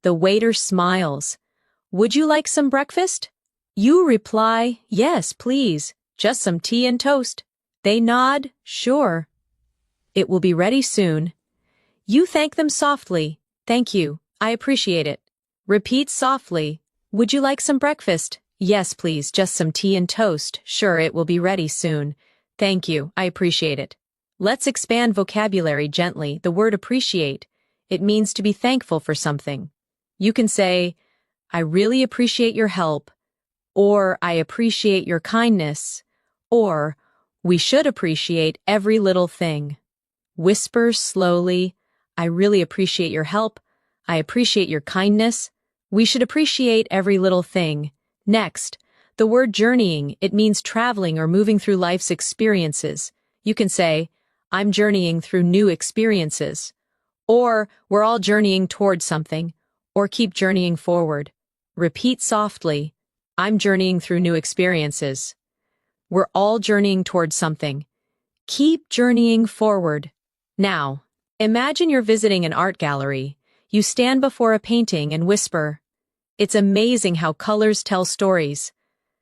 The waiter smiles. "Would you like some breakfast?" You reply, "Yes, please. Just some tea and toast." They nod, "Sure. It will be ready soon." You thank them softly, "Thank you. I appreciate it." Repeat softly, "Would you like some breakfast?" "Yes, please. Just some tea and toast." "Sure, it will be ready soon." "Thank you. I appreciate it." Let's expand vocabulary gently. The word appreciate. It means to be thankful for something. You can say, "I really appreciate your help," or "I appreciate your kindness," or We should appreciate every little thing. Whisper slowly, I really appreciate your help. I appreciate your kindness. We should appreciate every little thing. Next, the word journeying, it means traveling or moving through life's experiences. You can say, I'm journeying through new experiences. Or, we're all journeying towards something. Or keep journeying forward. Repeat softly, I'm journeying through new experiences. We're all journeying towards something. Keep journeying forward. Now, imagine you're visiting an art gallery. You stand before a painting and whisper, it's amazing how colors tell stories.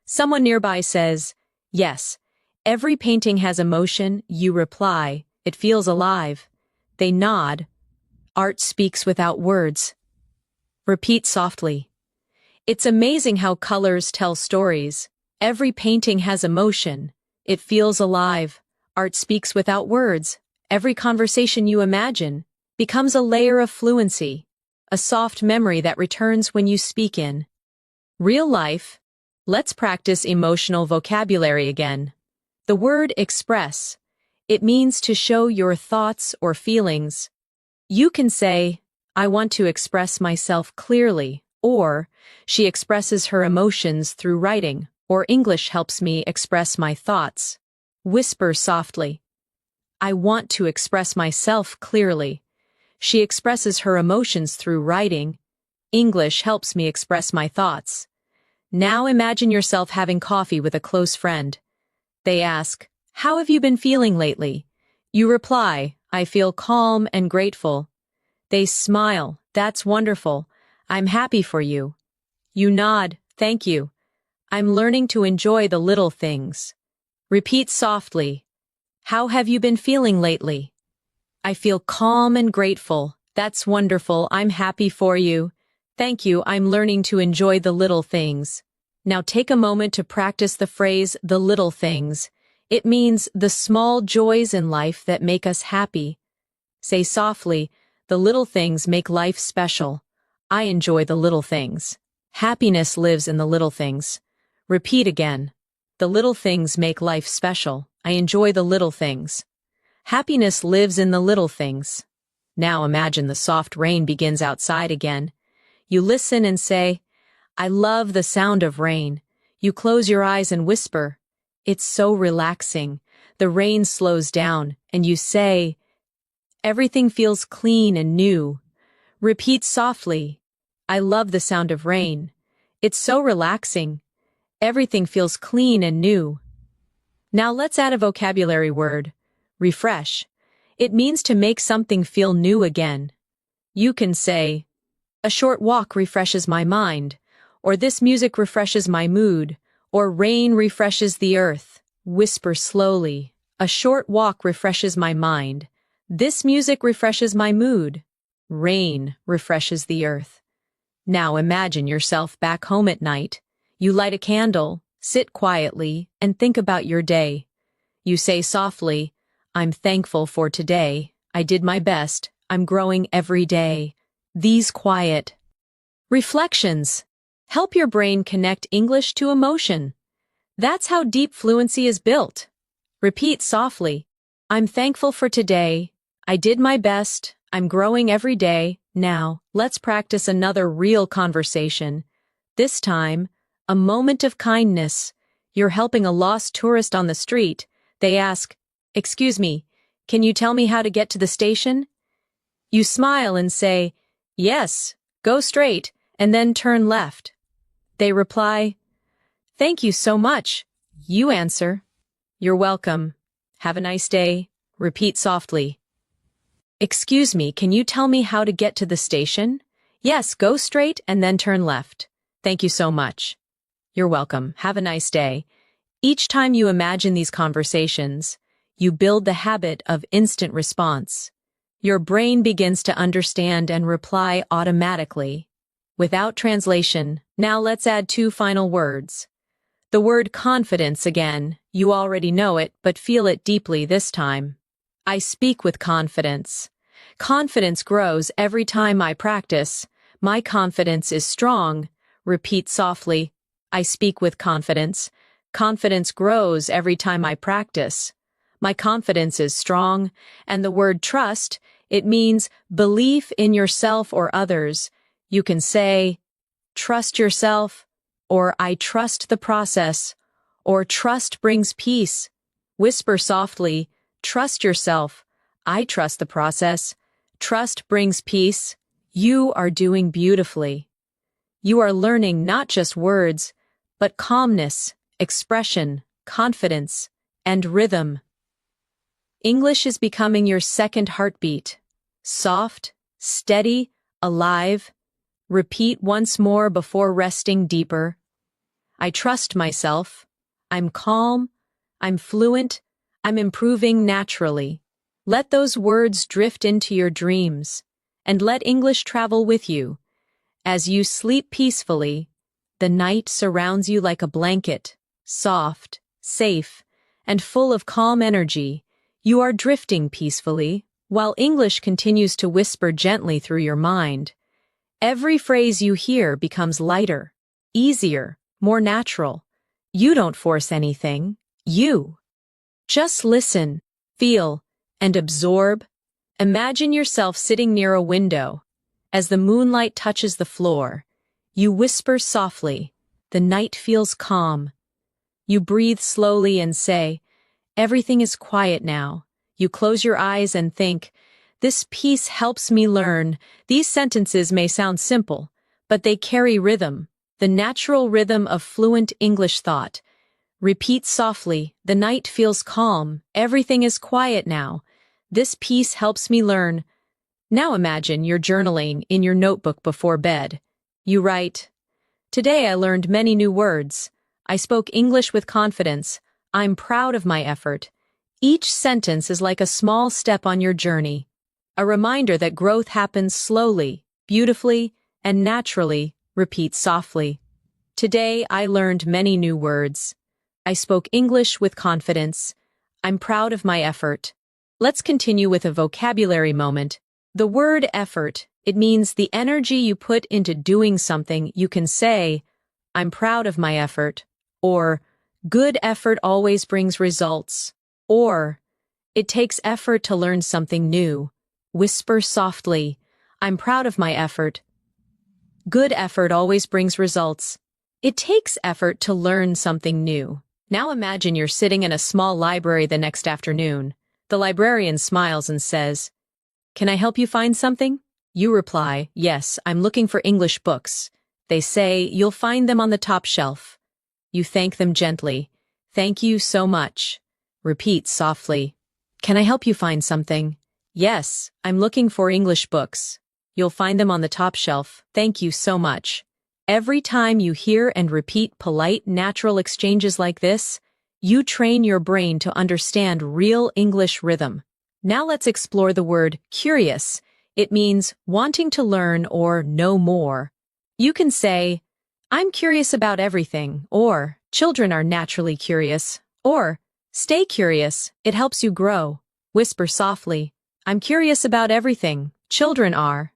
Someone nearby says, yes, every painting has emotion. You reply, it feels alive. They nod. Art speaks without words. Repeat softly. It's amazing how colors tell stories. Every painting has emotion. It feels alive. Art speaks without words. Every conversation you imagine becomes a layer of fluency, a soft memory that returns when you speak in real life. Let's practice emotional vocabulary again. The word express. It means to show your thoughts or feelings. You can say, I want to express myself clearly, or she expresses her emotions through writing, or English helps me express my thoughts. Whisper softly. I want to express myself clearly. She expresses her emotions through writing. English helps me express my thoughts. Now imagine yourself having coffee with a close friend. They ask, how have you been feeling lately? You reply, I feel calm and grateful. They smile, that's wonderful. I'm happy for you. You nod, thank you. I'm learning to enjoy the little things. Repeat softly. How have you been feeling lately? I feel calm and grateful. That's wonderful. I'm happy for you. Thank you. I'm learning to enjoy the little things. Now take a moment to practice the phrase, the little things. It means the small joys in life that make us happy. Say softly, the little things make life special. I enjoy the little things. Happiness lives in the little things. Repeat again. The little things make life special. I enjoy the little things. Happiness lives in the little things. Now imagine the soft rain begins outside again. You listen and say, I love the sound of rain. You close your eyes and whisper, it's so relaxing. The rain slows down, and you say, everything feels clean and new. Repeat softly, I love the sound of rain. It's so relaxing. Everything feels clean and new. Now let's add a vocabulary word. Refresh. It means to make something feel new again. You can say, a short walk refreshes my mind, or this music refreshes my mood, or rain refreshes the earth. Whisper slowly. A short walk refreshes my mind. This music refreshes my mood. Rain refreshes the earth. Now imagine yourself back home at night. You light a candle, sit quietly, and think about your day. You say softly, I'm thankful for today. I did my best. I'm growing every day. These quiet reflections help your brain connect English to emotion. That's how deep fluency is built. Repeat softly. I'm thankful for today. I did my best. I'm growing every day. Now, let's practice another real conversation. This time, a moment of kindness. You're helping a lost tourist on the street. They ask, excuse me, can you tell me how to get to the station? You smile and say, yes, go straight, and then turn left. They reply, thank you so much. You answer, you're welcome. Have a nice day. Repeat softly. Excuse me, can you tell me how to get to the station? Yes, go straight and then turn left. Thank you so much. You're welcome. Have a nice day. Each time you imagine these conversations, you build the habit of instant response. Your brain begins to understand and reply automatically. Without translation, now let's add two final words. The word confidence again. You already know it, but feel it deeply this time. I speak with confidence. Confidence grows every time I practice. My confidence is strong. Repeat softly. I speak with confidence. Confidence grows every time I practice. My confidence is strong, and the word trust, it means belief in yourself or others. You can say, trust yourself, or I trust the process, or trust brings peace. Whisper softly, trust yourself. I trust the process. Trust brings peace. You are doing beautifully. You are learning not just words, but calmness, expression, confidence, and rhythm. English is becoming your second heartbeat. Soft, steady, alive. Repeat once more before resting deeper. I trust myself. I'm calm. I'm fluent. I'm improving naturally. Let those words drift into your dreams, and let English travel with you. As you sleep peacefully, the night surrounds you like a blanket, soft, safe, and full of calm energy. You are drifting peacefully, while English continues to whisper gently through your mind. Every phrase you hear becomes lighter, easier, more natural. You don't force anything. You just listen, feel, and absorb. Imagine yourself sitting near a window. As the moonlight touches the floor, you whisper softly. The night feels calm. You breathe slowly and say, everything is quiet now. You close your eyes and think, this peace helps me learn. These sentences may sound simple, but they carry rhythm, the natural rhythm of fluent English thought. Repeat softly, the night feels calm. Everything is quiet now. This peace helps me learn. Now imagine you're journaling in your notebook before bed. You write, today I learned many new words. I spoke English with confidence. I'm proud of my effort. Each sentence is like a small step on your journey, a reminder that growth happens slowly, beautifully, and naturally. Repeat softly. Today I learned many new words. I spoke English with confidence. I'm proud of my effort. Let's continue with a vocabulary moment. The word effort, it means the energy you put into doing something. You can say, I'm proud of my effort, or good effort always brings results, or it takes effort to learn something new. Whisper softly, I'm proud of my effort. Good effort always brings results. It takes effort to learn something new. Now imagine you're sitting in a small library the next afternoon. The librarian smiles and says, can I help you find something? You reply, yes, I'm looking for English books. They say, you'll find them on the top shelf. You thank them gently. Thank you so much. Repeat softly. Can I help you find something? Yes, I'm looking for English books. You'll find them on the top shelf. Thank you so much. Every time you hear and repeat polite, natural exchanges like this, you train your brain to understand real English rhythm. Now let's explore the word curious. It means wanting to learn or know more. You can say, I'm curious about everything, or children are naturally curious, or stay curious, it helps you grow. Whisper softly, I'm curious about everything, children are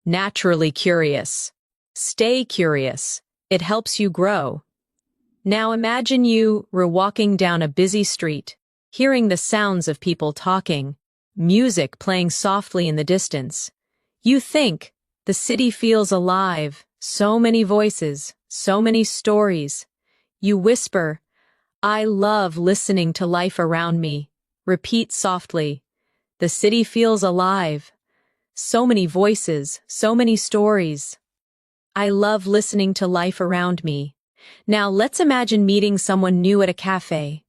naturally curious. Stay curious, it helps you grow. Now imagine you were walking down a busy street, hearing the sounds of people talking, music playing softly in the distance. You think, the city feels alive, so many voices, so many stories. You whisper, I love listening to life around me. Repeat softly, the city feels alive, so many voices, so many stories. I love listening to life around me. Now let's imagine meeting someone new at a cafe.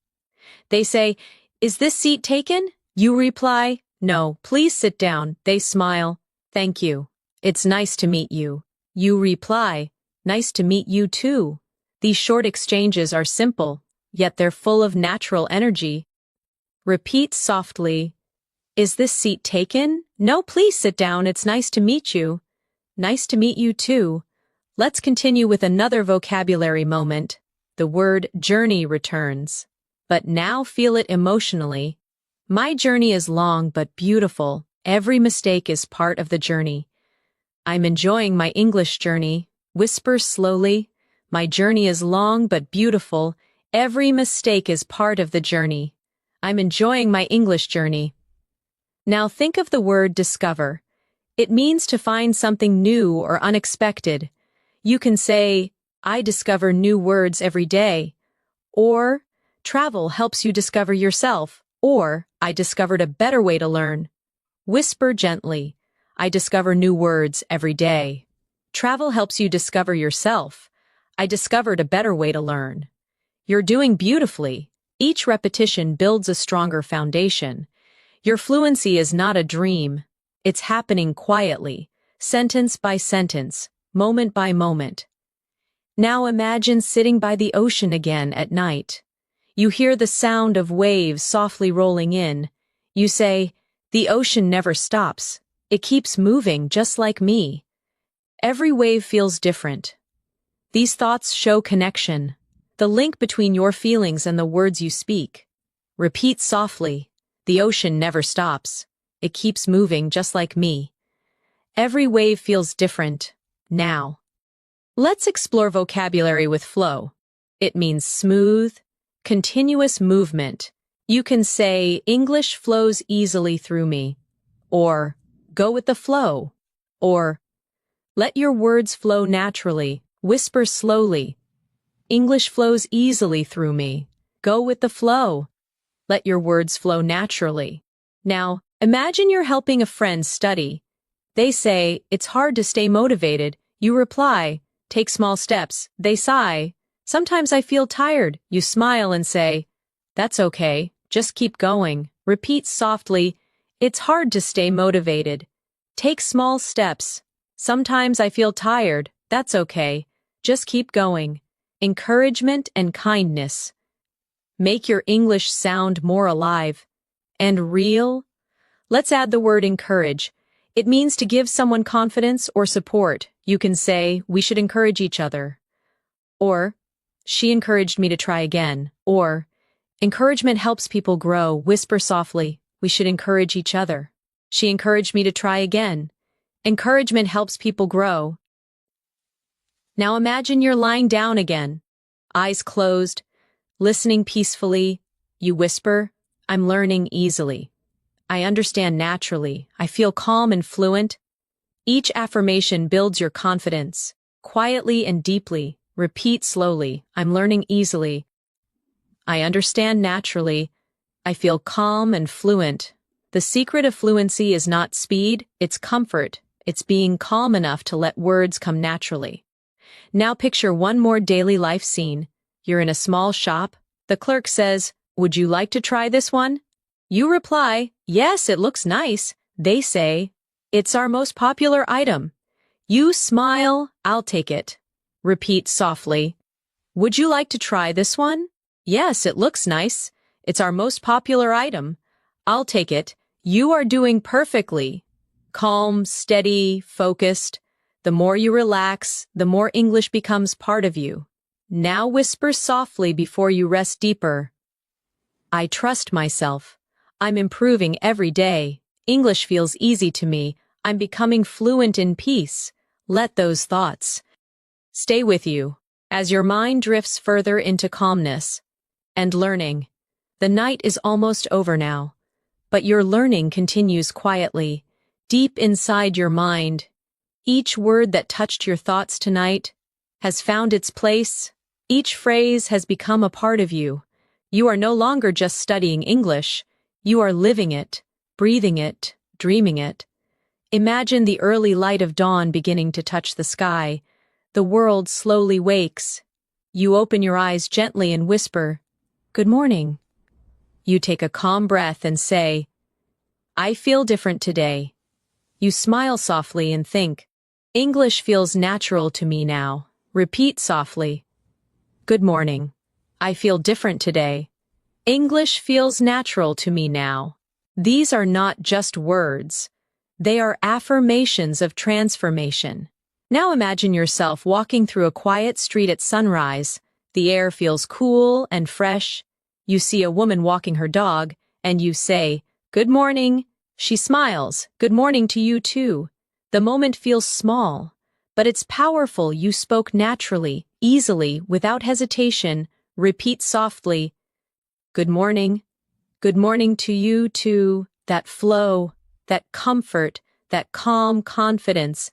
They say, is this seat taken? You reply, no, please sit down. They smile, thank you. It's nice to meet you. You reply, nice to meet you too. These short exchanges are simple, yet they're full of natural energy. Repeat softly, is this seat taken? No, please sit down. It's nice to meet you. Nice to meet you too. Let's continue with another vocabulary moment. The word journey returns. But now feel it emotionally. My journey is long but beautiful. Every mistake is part of the journey. I'm enjoying my English journey. Whisper slowly. My journey is long but beautiful. Every mistake is part of the journey. I'm enjoying my English journey. Now think of the word discover. It means to find something new or unexpected. You can say, I discover new words every day. Or, travel helps you discover yourself. Or, I discovered a better way to learn. Whisper gently, I discover new words every day. Travel helps you discover yourself. I discovered a better way to learn. You're doing beautifully. Each repetition builds a stronger foundation. Your fluency is not a dream. It's happening quietly, sentence by sentence, moment by moment. Now imagine sitting by the ocean again at night. You hear the sound of waves softly rolling in. You say, the ocean never stops. It keeps moving just like me. Every wave feels different. These thoughts show connection, the link between your feelings and the words you speak. Repeat softly, the ocean never stops. It keeps moving just like me. Every wave feels different. Now, let's explore vocabulary with flow. It means smooth, continuous movement. You can say, English flows easily through me. Or, go with the flow. Or, let your words flow naturally. Whisper slowly. English flows easily through me. Go with the flow. Let your words flow naturally. Now, imagine you're helping a friend study. They say, it's hard to stay motivated. You reply, take small steps. They sigh. Sometimes I feel tired. You smile and say, that's okay. Just keep going. Repeat softly, it's hard to stay motivated. Take small steps. Sometimes I feel tired. That's okay. Just keep going. Encouragement and kindness. Make your English sound more alive and real. Let's add the word encourage. It means to give someone confidence or support. You can say, we should encourage each other. Or, she encouraged me to try again. Or, encouragement helps people grow. Whisper softly, we should encourage each other. She encouraged me to try again. Encouragement helps people grow. Now imagine you're lying down again, eyes closed, listening peacefully. You whisper, I'm learning easily. I understand naturally. I feel calm and fluent. Each affirmation builds your confidence. Quietly and deeply, repeat slowly, I'm learning easily. I understand naturally. I feel calm and fluent. The secret of fluency is not speed, it's comfort. It's being calm enough to let words come naturally. Now picture one more daily life scene. You're in a small shop. The clerk says, would you like to try this one? You reply, yes, it looks nice. They say, it's our most popular item. You smile, I'll take it. Repeat softly, would you like to try this one? Yes, it looks nice. It's our most popular item. I'll take it. You are doing perfectly. Calm, steady, focused. The more you relax, the more English becomes part of you. Now whisper softly before you rest deeper. I trust myself. I'm improving every day. English feels easy to me. I'm becoming fluent in peace. Let those thoughts stay with you as your mind drifts further into calmness and learning. The night is almost over now, but your learning continues quietly, deep inside your mind. Each word that touched your thoughts tonight has found its place. Each phrase has become a part of you. You are no longer just studying English. You are living it, breathing it, dreaming it. Imagine the early light of dawn beginning to touch the sky. The world slowly wakes. You open your eyes gently and whisper, good morning. You take a calm breath and say, I feel different today. You smile softly and think, English feels natural to me now. Repeat softly, good morning. I feel different today. English feels natural to me now. These are not just words. They are affirmations of transformation. Now imagine yourself walking through a quiet street at sunrise. The air feels cool and fresh. You see a woman walking her dog, and you say, good morning. She smiles, good morning to you too. The moment feels small, but it's powerful. You spoke naturally, easily, without hesitation. Repeat softly. Good morning. Good morning to you too. That flow, that comfort, that calm confidence.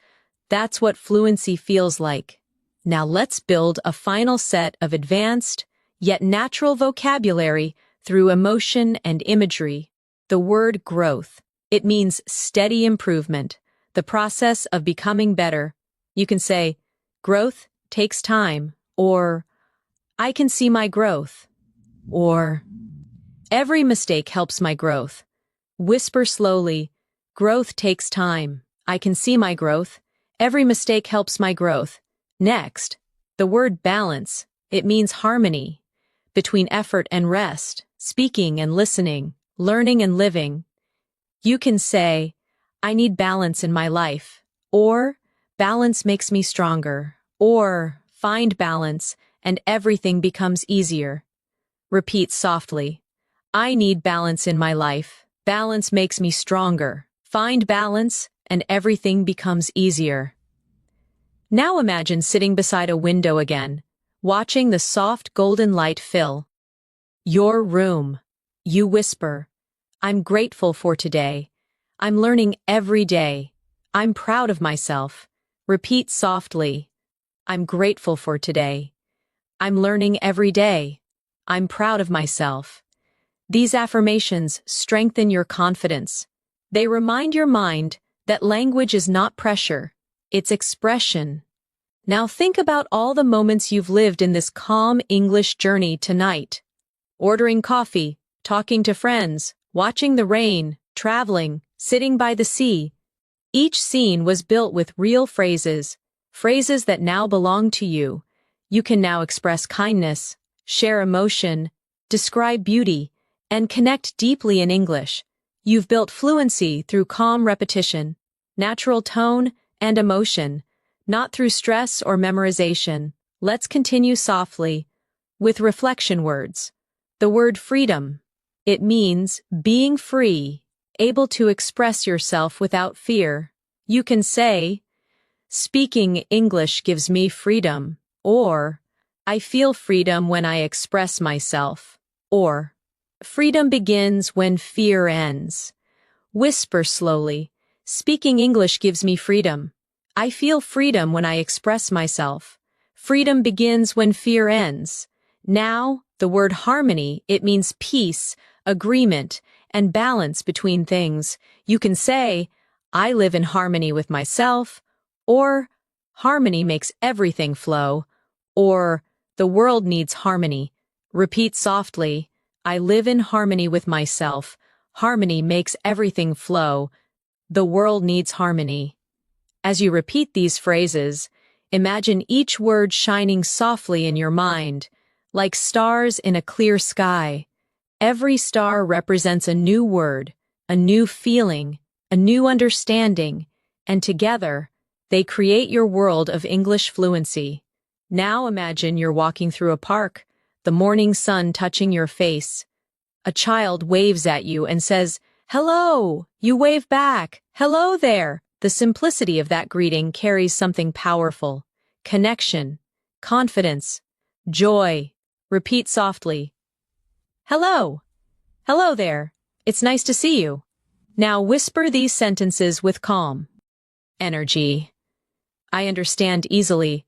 That's what fluency feels like. Now let's build a final set of advanced, yet natural vocabulary through emotion and imagery. The word growth. It means steady improvement, the process of becoming better. You can say, growth takes time, or I can see my growth, or every mistake helps my growth. Whisper slowly, growth takes time. I can see my growth. Every mistake helps my growth. Next, the word balance. It means harmony between effort and rest, speaking and listening, learning and living. You can say, I need balance in my life, or balance makes me stronger, or find balance and everything becomes easier. Repeat softly. I need balance in my life. Balance makes me stronger. Find balance and everything becomes easier. Now imagine sitting beside a window again, watching the soft golden light fill your room. You whisper, I'm grateful for today. I'm learning every day. I'm proud of myself. Repeat softly. I'm grateful for today. I'm learning every day. I'm proud of myself. These affirmations strengthen your confidence. They remind your mind that language is not pressure, it's expression. Now think about all the moments you've lived in this calm English journey tonight. Ordering coffee, talking to friends, watching the rain, traveling, sitting by the sea. Each scene was built with real phrases, phrases that now belong to you. You can now express kindness, share emotion, describe beauty, and connect deeply in English. You've built fluency through calm repetition, natural tone, and emotion, not through stress or memorization. Let's continue softly with reflection words. The word freedom. It means being free, able to express yourself without fear. You can say, speaking English gives me freedom, or I feel freedom when I express myself, or freedom begins when fear ends. Whisper slowly, speaking English gives me freedom. I feel freedom when I express myself. Freedom begins when fear ends. Now, the word harmony, it means peace, agreement, and balance between things. You can say, I live in harmony with myself, or harmony makes everything flow, or the world needs harmony. Repeat softly, I live in harmony with myself. Harmony makes everything flow. The world needs harmony. As you repeat these phrases, imagine each word shining softly in your mind, like stars in a clear sky. Every star represents a new word, a new feeling, a new understanding, and together, they create your world of English fluency. Now imagine you're walking through a park, the morning sun touching your face. A child waves at you and says, "Hello!" You wave back, "Hello there!" The simplicity of that greeting carries something powerful. Connection, confidence, joy. Repeat softly. Hello. Hello there. It's nice to see you. Now whisper these sentences with calm energy. I understand easily.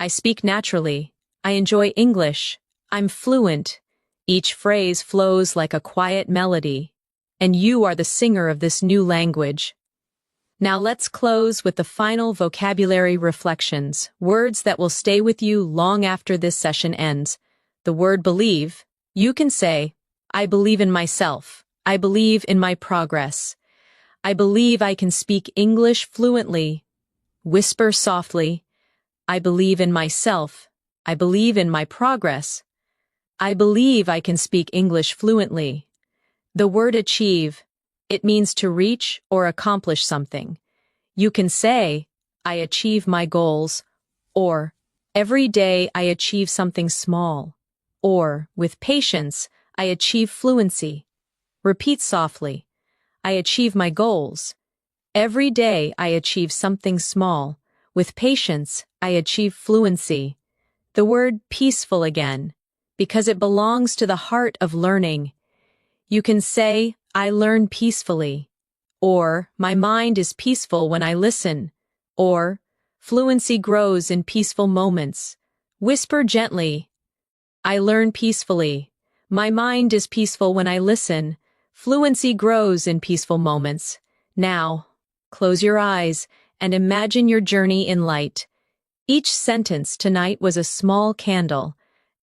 I speak naturally. I enjoy English. I'm fluent. Each phrase flows like a quiet melody. And you are the singer of this new language. Now let's close with the final vocabulary reflections, words that will stay with you long after this session ends. The word believe. You can say, I believe in myself. I believe in my progress. I believe I can speak English fluently. Whisper softly, I believe in myself. I believe in my progress. I believe I can speak English fluently. The word achieve. It means to reach or accomplish something. You can say, I achieve my goals, or every day I achieve something small, or with patience, I achieve fluency. Repeat softly, I achieve my goals. Every day I achieve something small. With patience, I achieve fluency. The word peaceful again. because it belongs to the heart of learning. You can say, I learn peacefully, or my mind is peaceful when I listen, or fluency grows in peaceful moments. Whisper gently, I learn peacefully. My mind is peaceful when I listen. Fluency grows in peaceful moments. Now, close your eyes and imagine your journey in light. Each sentence tonight was a small candle,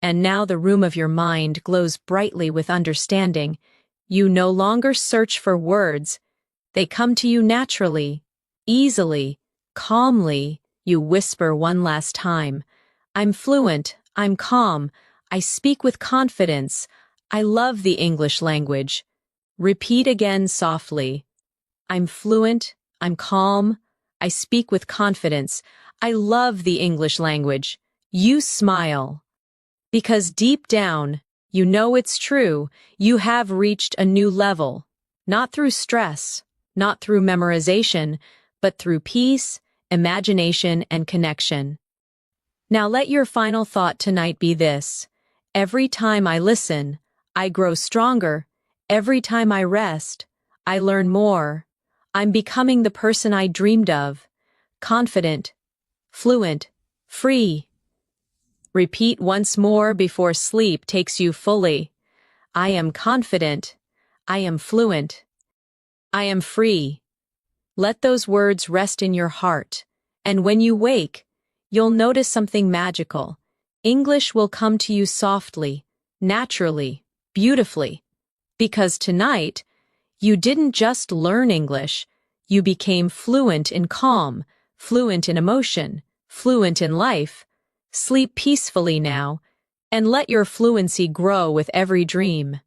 and now the room of your mind glows brightly with understanding. You no longer search for words. They come to you naturally, easily, calmly. You whisper one last time, I'm fluent, I'm calm, I speak with confidence, I love the English language. Repeat again softly, I'm fluent, I'm calm, I speak with confidence, I love the English language. You smile. Because deep down, you know it's true, you have reached a new level. Not through stress, not through memorization, but through peace, imagination, and connection. Now let your final thought tonight be this. Every time I listen, I grow stronger. Every time I rest, I learn more. I'm becoming the person I dreamed of. Confident, fluent, free. Repeat once more before sleep takes you fully. I am confident. I am fluent. I am free. Let those words rest in your heart, and when you wake, you'll notice something magical. English will come to you softly, naturally, beautifully. Because tonight, you didn't just learn English, you became fluent in calm, fluent in emotion, fluent in life. Sleep peacefully now, and let your fluency grow with every dream.